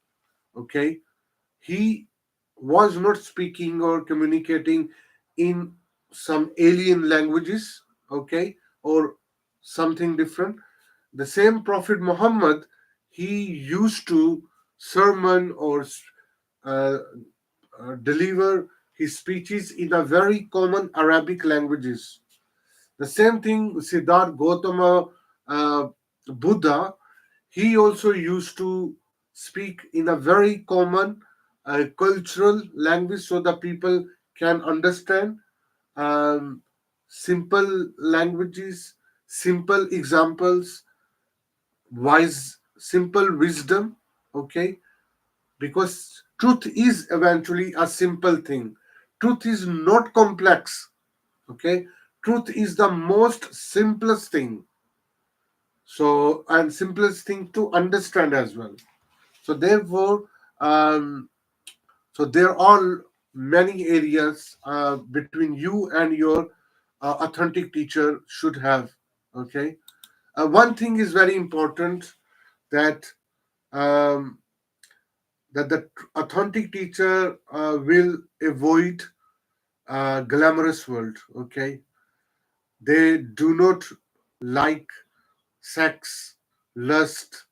Okay, he was not speaking or communicating in some alien languages, okay, or something different. The same Prophet Muhammad, he used to sermon or uh, deliver his speeches in a very common Arabic languages. The same thing, Siddharth Gautama Buddha, he also used to speak in a very common cultural language so that people can understand, um, simple languages, simple examples, wise, simple wisdom. Okay, because truth is eventually a simple thing. Truth is not complex. Okay, truth is the most simplest thing. So, and simplest thing to understand as well. So therefore, um, so there are many areas between you and your authentic teacher should have. Okay, one thing is very important, that um, that the authentic teacher will avoid glamorous world. Okay, they do not like sex, lust,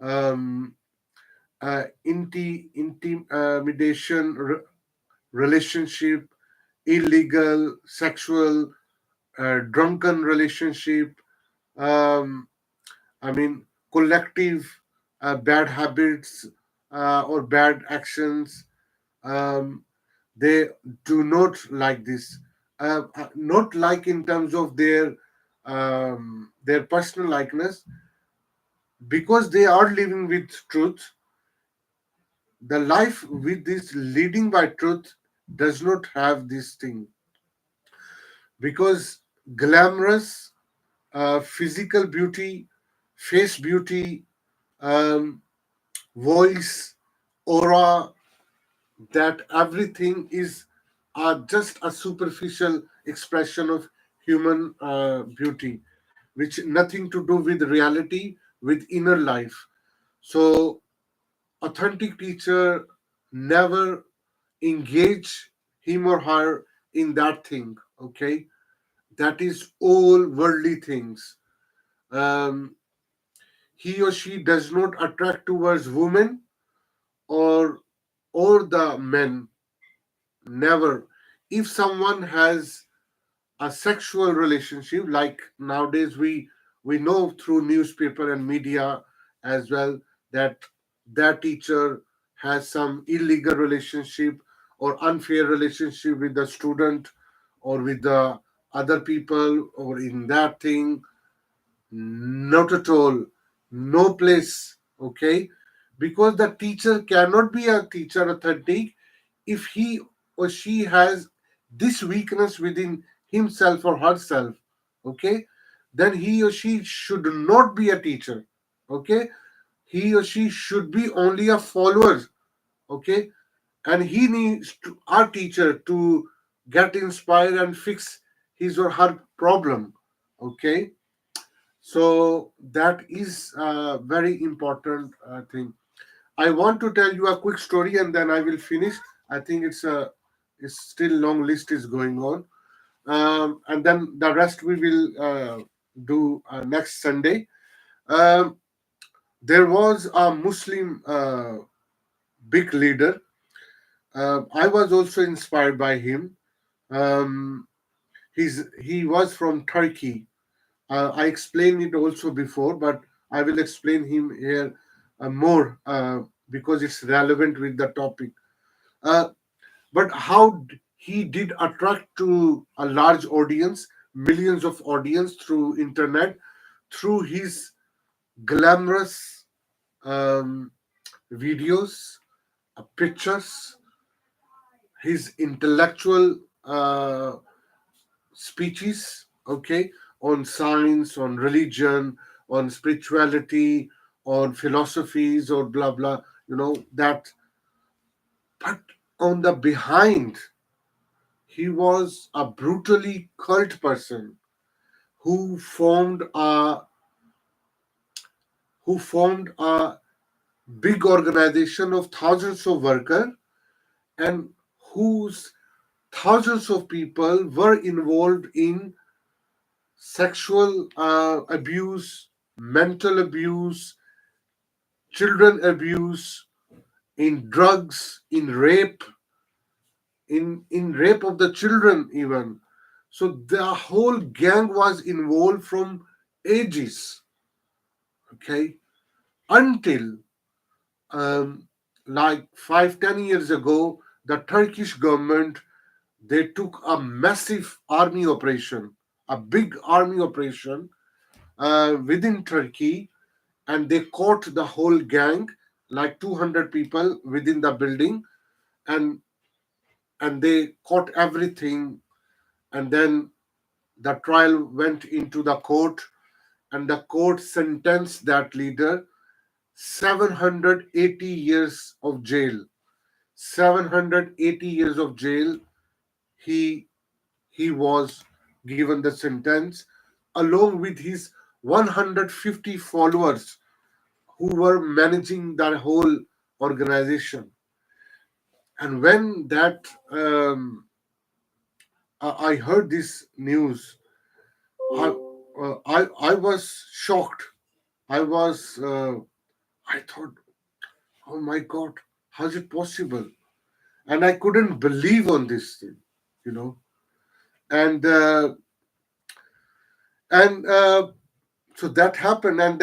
um, intimidation, relationship, illegal, sexual, drunken relationship. Um, I mean, collective bad habits or bad actions. Um, they do not like this. Not like in terms of their their personal likeness, because they are living with truth. The life with this leading by truth does not have this thing, because glamorous physical beauty, face beauty, um, voice, aura, that everything is just a superficial expression of human beauty, which nothing to do with reality, with inner life. So authentic teacher never engage him or her in that thing. Okay, that is all worldly things. um, he or she does not attract towards women or the men. Never. If someone has a sexual relationship, like nowadays we know through newspaper and media as well, that that teacher has some illegal relationship or unfair relationship with the student or with the other people or in that thing, not at all. No place. Okay, because the teacher cannot be a teacher authentic if he or she has this weakness within himself or herself. Okay, then he or she should not be a teacher. Okay, he or she should be only a follower. Okay, and he needs to, our teacher, to get inspired and fix his or her problem. Okay, so that is a very important thing. I want to tell you a quick story and then I will finish. I think it's still long list is going on, and then the rest we will do next Sunday. Um, there was a Muslim big leader. I was also inspired by him. Um, he was from Turkey. I explained it also before, but I will explain him here more because it's relevant with the topic. Uh, but how he did attract to a large audience, millions of audience through internet, through his glamorous um, videos, pictures, his intellectual speeches, okay, on science, on religion, on spirituality, on philosophies, or blah blah, that. But on the behind, he was a brutally cult person who formed a big organization of thousands of workers, and whose thousands of people were involved in sexual abuse, mental abuse, children abuse, in drugs, in rape, in rape of the children even. So the whole gang was involved from ages, okay, until um, like 5-10 years ago, the Turkish government, they took a massive army operation, a big army operation within Turkey, and they caught the whole gang, like 200 people within the building, and they caught everything. And then the trial went into the court, and the court sentenced that leader 780 years of jail. 780 years of jail. He he was given the sentence, along with his 150 followers who were managing the whole organization. And when that I heard this news, I, I was shocked. I was I thought, oh my God, how is it possible? And I couldn't believe on this thing, you know. And and so that happened, and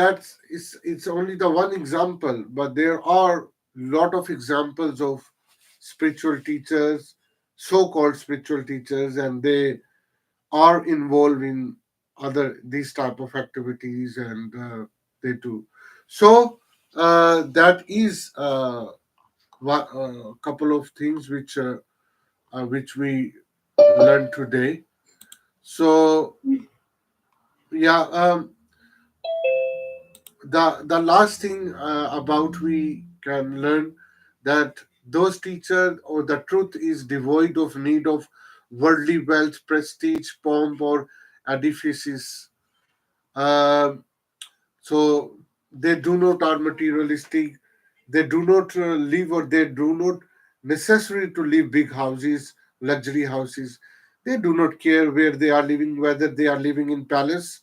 it's only the one example, but there are lot of examples of spiritual teachers, so-called spiritual teachers, and they are involved in other these type of activities, and they do. So that is a couple of things which we learned today. So yeah, the last thing about we can learn that those teachers or the truth is devoid of need of worldly wealth, prestige, pomp, or edifices. Um so they do not are materialistic. They do not live, or they do not necessary to live big houses, luxury houses. They do not care where they are living, whether they are living in palace,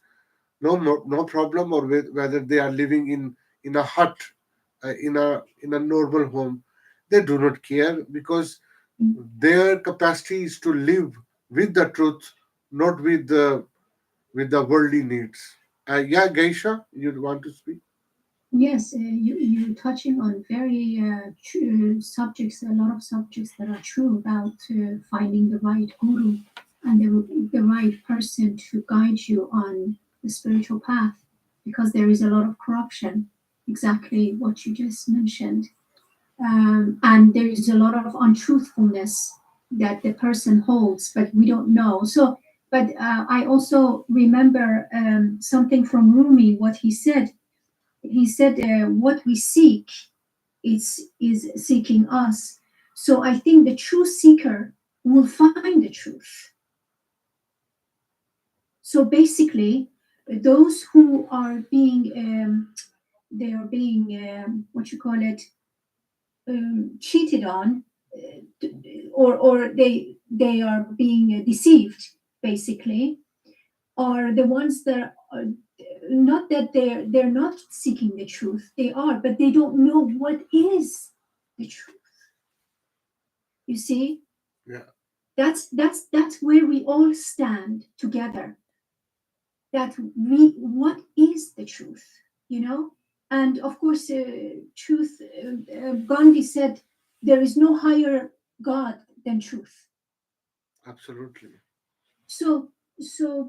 no problem, or whether they are living in a hut, in a normal home. They do not care, because their capacity is to live with the truth, not with the worldly needs. Yeah, Geisha, you want to speak? Yes, you're touching on very true subjects, a lot of subjects that are true about finding the right guru and the right person to guide you on the spiritual path, because there is a lot of corruption, exactly what you just mentioned. And there is a lot of untruthfulness that the person holds, but we don't know. So, but I also remember something from Rumi, what he said. He said, "What we seek is seeking us." So I think the true seeker will find the truth. So basically, those who are being they are being what you call it, cheated on, or they are being deceived, basically, are the ones that are not that they're not seeking the truth. They are, but they don't know what is the truth. You see, Yeah, that's where we all stand together. That we what is the truth, you know? And of course, truth. Gandhi said, "There is no higher God than truth." absolutely. So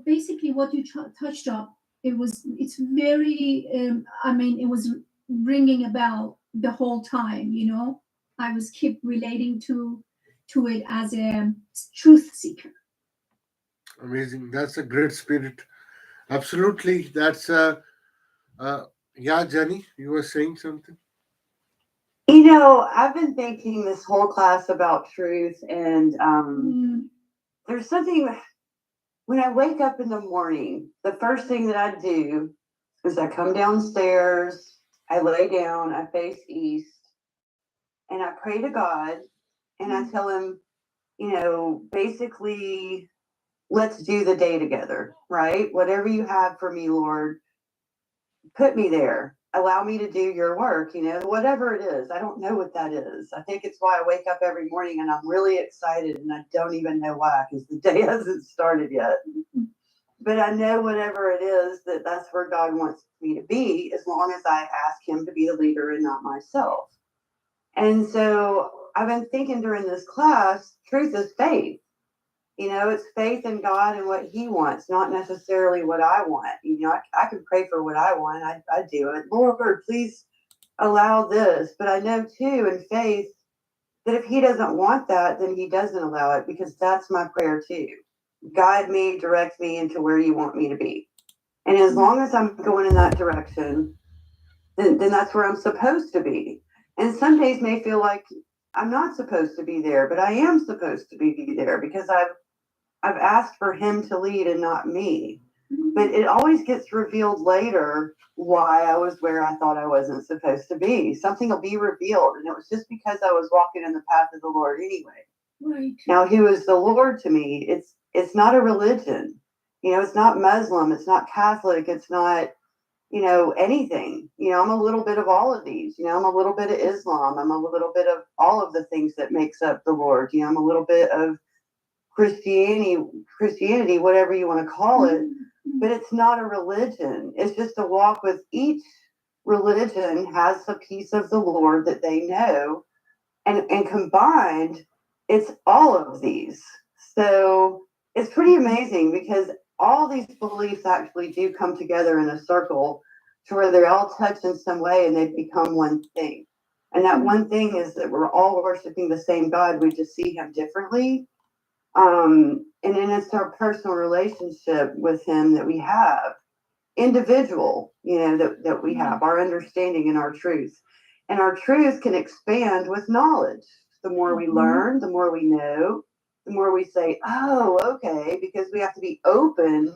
basically what you touched up, it's very I mean, it was ringing a bell the whole time, you know. I was keep relating to it as a truth seeker. Amazing. That's a great spirit. Absolutely. Uh, yeah, Jenny, you were saying something? I've been thinking this whole class about truth, and Mm, there's something when I wake up in the morning, the first thing that I do is I come downstairs, I lay down, I face east, and I pray to God, and I tell him, basically, let's do the day together, right? Whatever you have for me, Lord, put me there. Allow me to do your work, whatever it is. I don't know what that is. I think it's why I wake up every morning and I'm really excited and I don't even know why because the day hasn't started yet. But I know whatever it is, that's where God wants me to be, as long as I ask him to be the leader and not myself. And so I've been thinking during this class, truth is faith. It's faith in God and what he wants, not necessarily what I want. I can pray for what I want. I do it. Lord, please allow this. But I know too in faith that if he doesn't want that, then he doesn't allow it, because that's my prayer too. Guide me, direct me into where you want me to be. And as long as I'm going in that direction, then that's where I'm supposed to be. And some days may feel like I'm not supposed to be there, but I am supposed to be there because I've asked for him to lead and not me. But it always gets revealed later why I was where I thought I wasn't supposed to be. Something will be revealed. And it was just because I was walking in the path of the Lord anyway. right. Now, who is the Lord to me? It's not a religion. It's not Muslim. It's not Catholic. It's not, anything. I'm a little bit of all of these. I'm a little bit of Islam. I'm a little bit of all of the things that makes up the Lord. I'm a little bit of Christianity, whatever you want to call it, but it's not a religion. It's just a walk with each religion has a piece of the Lord that they know, and combined, it's all of these. So it's pretty amazing because all these beliefs actually do come together in a circle to where they all touch in some way and they become one thing. And that one thing is that we're all worshiping the same God. We just see him differently. And then it's our personal relationship with him that we have, individual, that we have, our understanding and our truth. And our truth can expand with knowledge. The more we learn, the more we know, the more we say, oh, okay, because we have to be open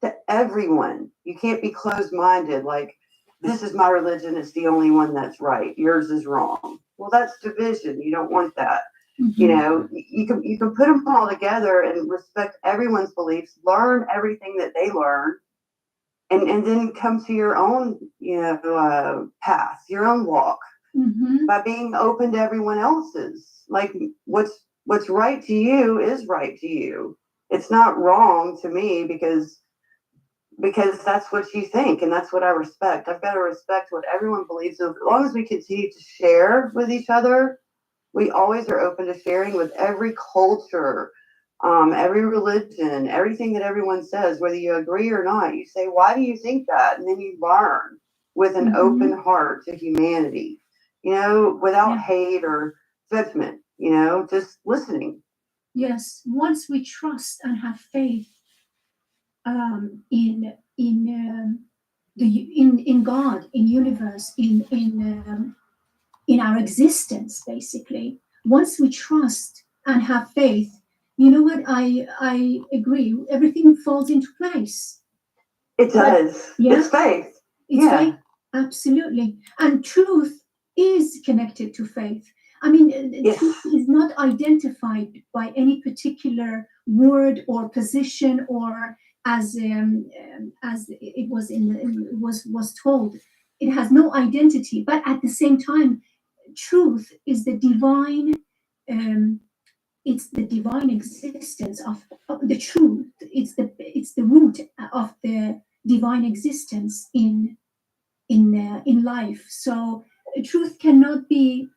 to everyone. You can't be closed-minded, like, this is my religion, it's the only one that's right, yours is wrong. Well, that's division. You don't want that. You can put them all together and respect everyone's beliefs, learn everything that they learn, and then come to your own path, your own walk, by being open to everyone else's. Like, what's right to you is right to you. It's not wrong to me because that's what you think, and that's what I respect. I've got to respect what everyone believes. So as long as we continue to share with each other, we always are open to sharing with every culture, every religion, everything that everyone says, whether you agree or not. You say, why do you think that? And then you learn with an open heart to humanity, without hate or judgment, just listening. Yes, once we trust and have faith in God, in universe, in our existence, basically. Once we trust and have faith, you know what? I agree. Everything falls into place. It does. It's faith. It's faith, absolutely. And truth is connected to faith. I mean, truth is not identified by any particular word or position, or as it was told. It has no identity, but at the same time, truth is the divine. It's the divine existence of the truth. It's the root of the divine existence in life. So truth cannot be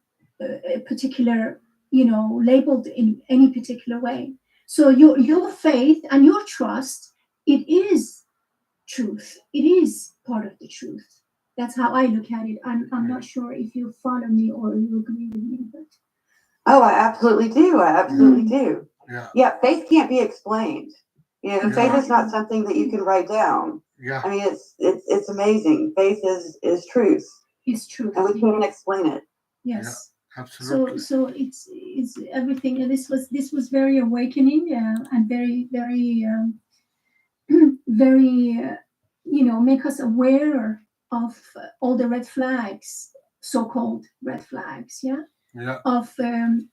a particular, labeled in any particular way. So your faith and your trust, it is truth. It is part of the truth. That's how I look at it. I'm not sure if you follow me or you agree with me, but I absolutely do. I absolutely do. Yeah. Yeah, faith can't be explained. Faith is not something that you can write down. Yeah. I mean, it's amazing. Faith is truth. It's truth. And we can't explain it. Yes. Yeah, absolutely. So it's everything. And this was very awakening and very very very make us aware of all the red flags, so-called red flags. Yeah. Of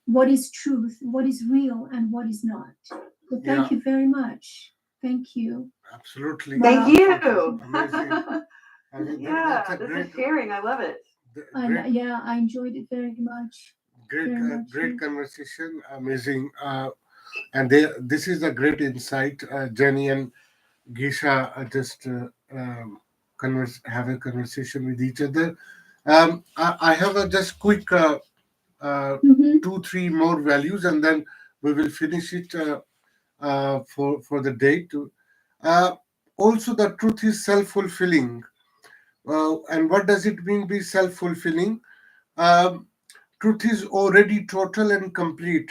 what is truth, what is real, and what is not. So thank you very much. Thank you. Absolutely. Thank you. Amazing. This is sharing. I love it. I enjoyed it very much. Great conversation. Amazing. And this is a great insight. Jenny and Geisha just have a conversation with each other. I have a just quick 2-3 more values, and then we will finish it for the day. Also, the truth is self-fulfilling. And what does it mean be self-fulfilling? Truth is already total and complete,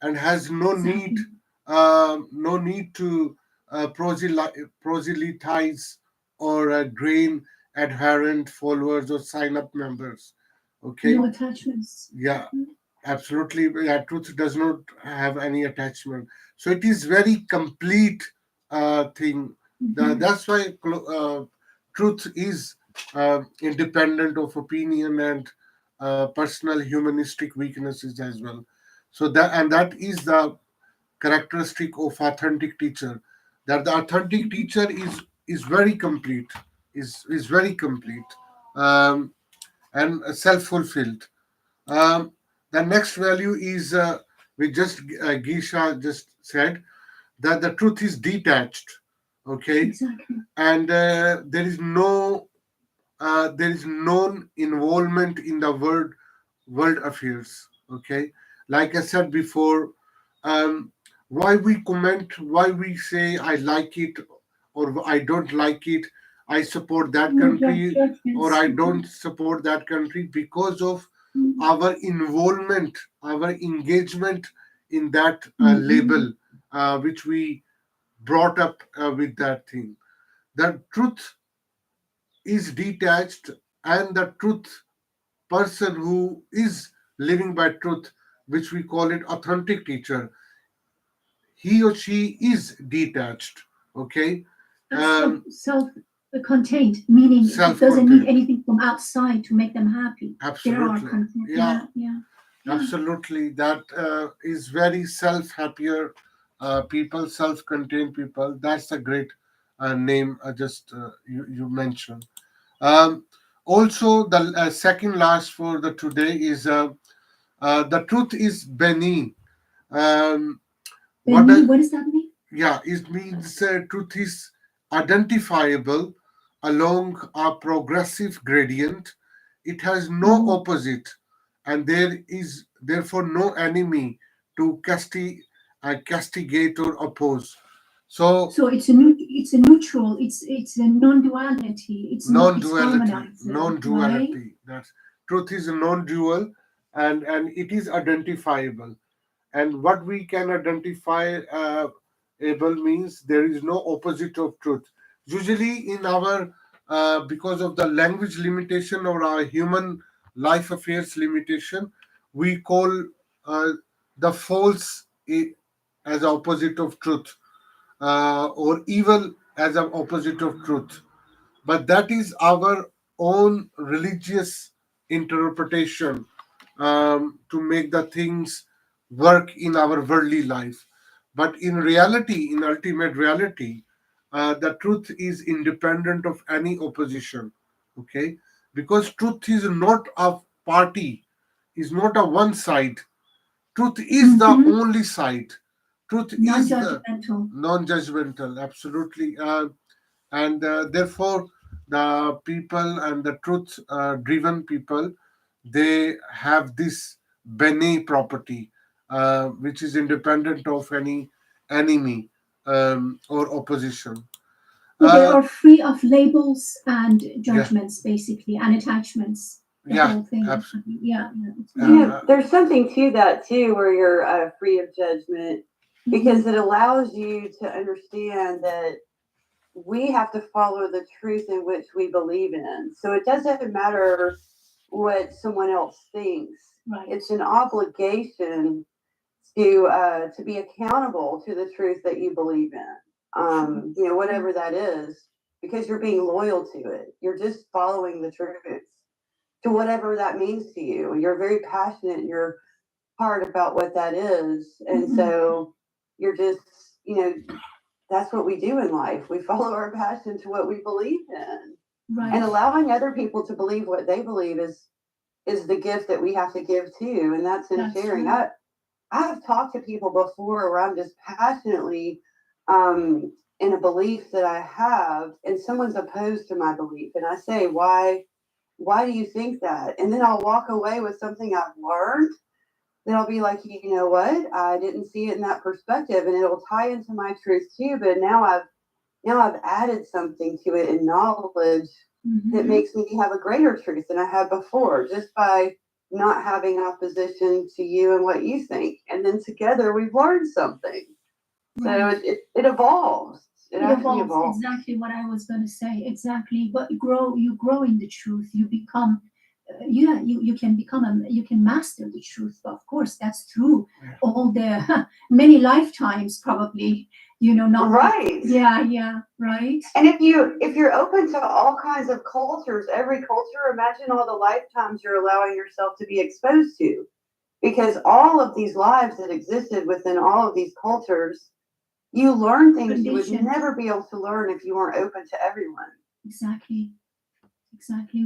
and has no need to proselytize or gain adherent followers or sign up members. Okay. No attachments. Yeah, absolutely. Yeah, truth does not have any attachment. So it is very complete thing. That's why truth is independent of opinion and personal humanistic weaknesses as well. So that is the characteristic of authentic teacher. That the authentic teacher is very complete, is very complete, and self-fulfilled. The next value is Geisha just said that the truth is detached. Okay. Exactly. And there is no involvement in the world affairs. Okay. Like I said before, why we comment, why we say I like it or I don't like it, I support that No judge- country or judgments. I don't support that country, because of Mhm. our involvement, our engagement in that Mhm. label, which we brought up with that thing. The truth is detached, and the truth person who is living by truth, which we call it authentic teacher, he or she is detached. Okay. um Self-contained, meaning it doesn't need Self-contained. anything from outside to make them happy. They are Absolutely. content. Yeah, Yeah. absolutely. That is very self-happier people, self-contained people. That's a great name. Just you mentioned. Um, Also, the second last for the today is the truth is Beni. Um, what Beni, does what does that mean? Yeah, it means truth is identifiable along a progressive gradient. It has no Oh, opposite, and there is therefore no enemy to castigate or oppose. So, so it's a neutral. It's a non-duality. It's non-duality, harmonizing, right? non-duality. That's truth is non-dual, and it is identifiable. And what we can identify able means there is no opposite of truth. Usually in our because of the language limitation or our human life affairs limitation, we call uh, the false as opposite of truth, or evil as an opposite of truth. But that is our own religious interpretation, to make the things work in our worldly life. But in reality, in ultimate reality, the truth is independent of any opposition. Okay, because truth is not a party, is not a one side. Truth is the Mm-hmm. only side. Truth is the Non-judgmental. non-judgmental. Absolutely. And therefore the people and the truth driven people, they have this Bene property, which is independent of any enemy or opposition. So they uh, are free of labels and yeah, judgments, basically, and attachments. The yeah, whole thing. abs- Yeah. It's You really, know, there's something to that too, where you're free of judgment, because it allows you to understand that we have to follow the truth in which we believe in. So it doesn't matter what someone else thinks. right. It's an obligation to be accountable to the truth that you believe in. You know, whatever that is, because you're being loyal to it. You're just following the truth to whatever that means to you. You're very passionate in your heart about what that is. And Mhm. so you're just, you know, that's what we do in life. We follow our passion to what we believe in. Right. And allowing other people to believe what they believe is the gift that we have to give too. And that's in That's sharing. right. I have talked to people before where I'm just passionately in a belief that I have, and someone's opposed to my belief. And I say, why do you think that? And then I'll walk away with something I've learned. Then I'll be like, you know what? I didn't see it in that perspective, and it'll tie into my truth too. But now I've added something to it in knowledge that Mhm. makes me have a greater truth than I had before, just by not having opposition to you and what you think. And then together we've learned something. So Right. it evolves. It It actually evolves. evolves. Exactly what I was going to say. Exactly. But you grow in the truth. You become, yeah, you can become you can master the truth. Of course, that's through Yeah. all the many lifetimes, probably. Not Right. Yeah, right. And if you're open to all kinds of cultures, every culture, imagine all the lifetimes you're allowing yourself to be exposed to. Because all of these lives that existed within all of these cultures, you learn things you would Condition. never be able to learn if you weren't open to everyone. Exactly.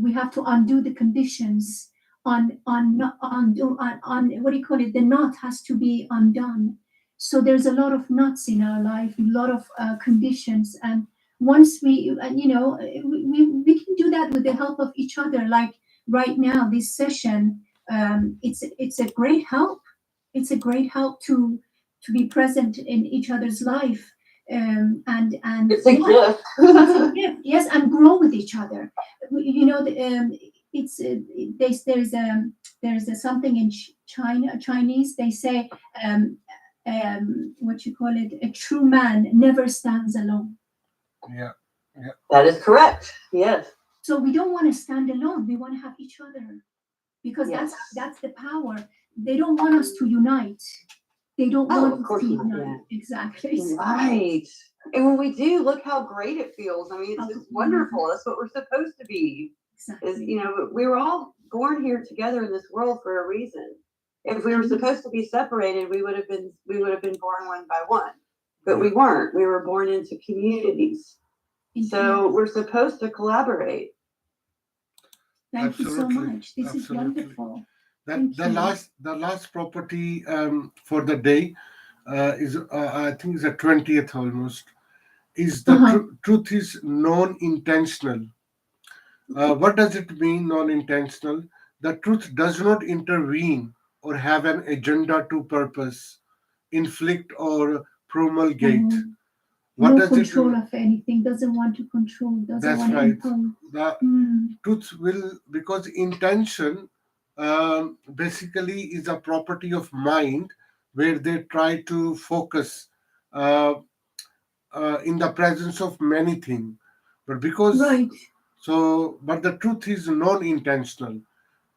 We have to undo the conditions on what do you call it? The knot has to be undone. So there's a lot of knots in our life, a lot of conditions, and once we can do that with the help of each other. Like right now, this session, it's a great help. It's a great help to be present in each other's life, and It's a gift. yes, and grow with each other. You know, it's there's a something in Chinese. They say, what you call it, a true man never stands alone. Yeah. That is correct. Yes. So we don't want to stand alone. We want to have each other, because Yes. that's the power. They don't want us to unite. They don't Oh, want of us course to not, unite. yeah. Exactly. So- Right. And when we do, look how great it feels. I mean, it's just wonderful. That's what we're supposed to be. Is, Exactly. you know, we were all born here together in this world for a reason. If we were supposed to be separated, we would have been born one by one. But we weren't. We were born into communities. So we're supposed to collaborate. Thank you so Absolutely. much. This is Absolutely. wonderful. The Thank you. the last property for the day is I think is the 20th almost. Is the Uh-huh. truth is non-intentional. What does it mean, non-intentional? The truth does not intervene or have an agenda to purpose, inflict or promulgate. Mhm. What No does it control mean? of anything. Doesn't want to control. Doesn't That's want to right. impose. The Mm. truth will, because intention basically is a property of mind where they try to focus uh, in the presence of many things. But because Right. but the truth is non-intentional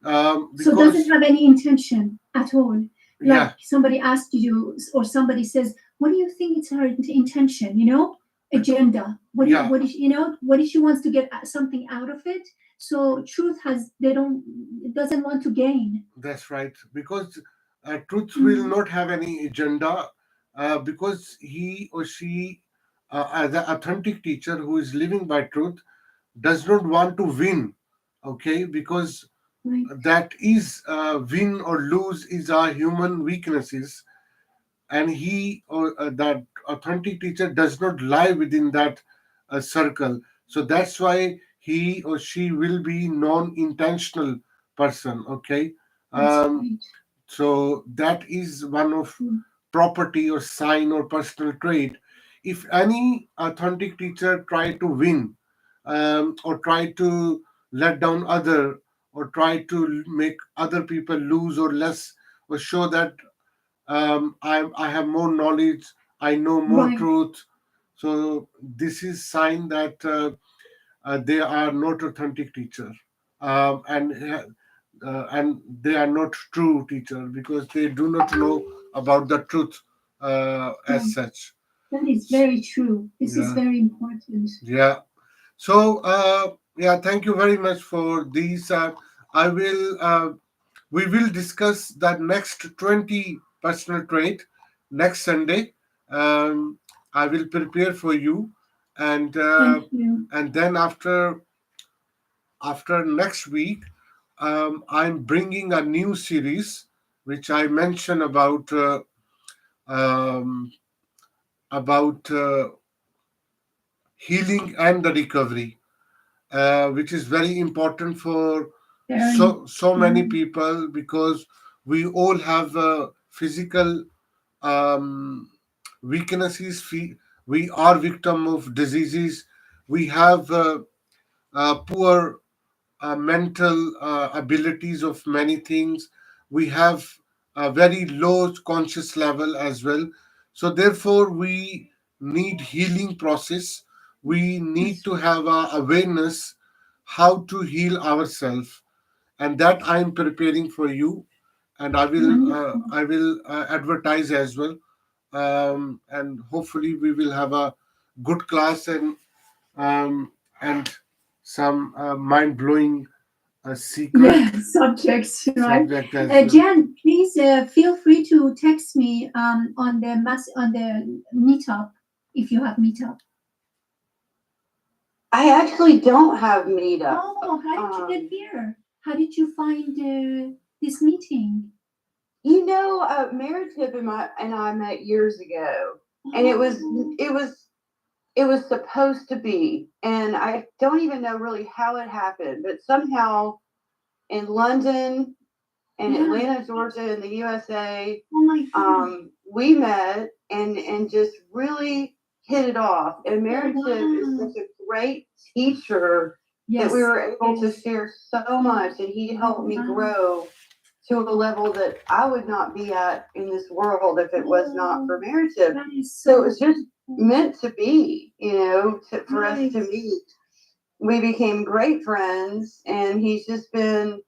So doesn't because have any intention at all. Like yeah, somebody asks you, or somebody says, "What do you think it's her intention?" You know, agenda. yeah, What is, you know, what if she wants to get something out of it? So truth has, they don't, it doesn't want to gain. that's right. Because truth will Mm. not have any agenda because he or she, as an authentic teacher who is living by truth, does not want to win. Okay, because Right. that is win or lose is our human weaknesses, and he or that authentic teacher does not lie within that circle. So that's why he or she will be non-intentional person. Okay, That's um, right. so that is one of Mm. property or sign or personal trait. If any authentic teacher try to win or try to let down other or try to make other people lose or less or show that I have more knowledge, I know more Right. truth. So this is sign that they are not authentic teacher, and they are not true teacher because they do not know about the truth as Right. such. That is very true. This is Yeah, very important. yeah. So yeah, thank you very much for these. I will. We will discuss the next 20 personal trait next Sunday. Um, I will prepare for you, and Thank you. then after next week, I'm bringing a new series which I mentioned um, about healing and the recovery, which is very important for Very. so many Mm. people because we all have physical um, weaknesses. We are victim of diseases. We have poor mental abilities of many things. We have a very low conscious level as well. So therefore, we need healing process. We need That's to have a awareness how to heal ourselves, and that I am preparing for you, and wonderful. I will advertise as well, and hopefully we will have a good class um, and some mind blowing secret Yeah, subjects, right? subject as well. Jan, please feel free to text me on the meetup if you have meetup. I actually don't have meetup. Oh, how did you get here? How did you find this meeting? You know, Meredith and I met years ago, and it was supposed to be, and I don't even know really how it happened, but somehow in London and Yeah. Atlanta, Georgia, in the USA, Oh my God. we met and just really hit it off. And Meredith is wow. such a great teacher Yes. that we were able to share so much, and he helped me Wow. grow to a level that I would not be at in this world if it was not for Meredith. That is So it so was just meant to be, for us Right. to meet. We became great friends, and he's just been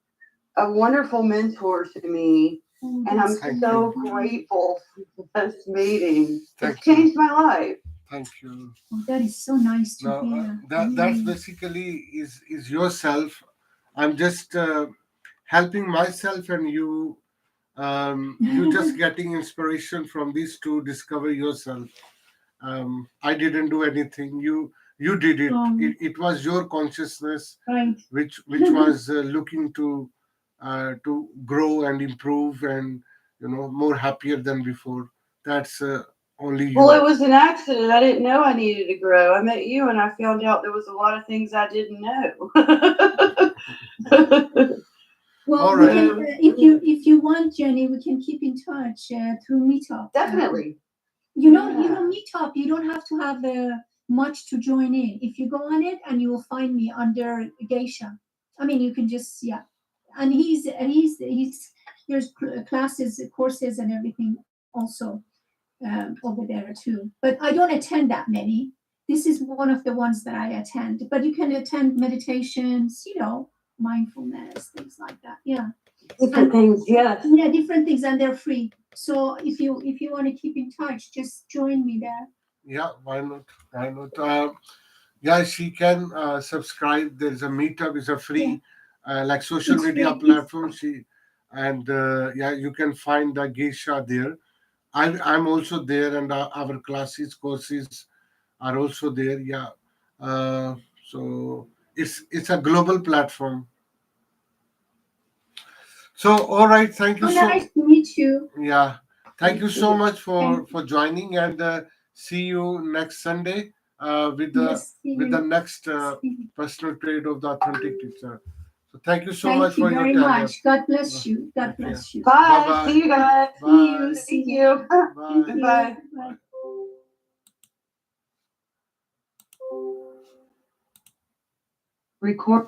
a wonderful mentor to me. Oh, And I'm that's Thank so you. grateful for this meeting. Thank It's you. changed my life. Thank you. Oh, that is so nice to Now hear. that's Really. basically is yourself. I'm just helping myself and you. You just getting inspiration from these to discover yourself. I didn't do anything. You did it. It was your consciousness Right. which was looking to grow and improve and more happier than before. That's only you. Well, it was an accident. I didn't know I needed to grow. I met you and I found out there was a lot of things I didn't know. Well, All we right. can, if you want, Jenny, we can keep in touch through Meetup. Definitely. You know Yeah. Meetup. You don't have to have much to join in. If you go on it, and you will find me under Geisha. I mean, you can just and he's there's classes, courses, and everything also over there too. But I don't attend that many. This is one of the ones that I attend. But you can attend meditations, mindfulness, things like that. Yeah. Different things, yes. Yeah, different things, and they're free. So if you want to keep in touch, just join me there. Yeah, why not? Why not? Yeah, she can subscribe. There's a Meetup. It's a free, like social It's media free. platform. You can find the Geisha there. I'm also there, and our classes, courses are also there. Yeah. So it's a global platform. So all right, thank you Oh, so. nice to meet you. Yeah, thank you so much Thank for joining, and see you next Sunday with the Yes, see with the you. next See you. personal trait of the authentic teacher. So thank you so Thank much you for your very time. much. God bless you. God Okay. bless you. Bye. Bye-bye. See you guys. See you. Bye. See Thank you. Bye. Thank you. Bye. Bye. Record.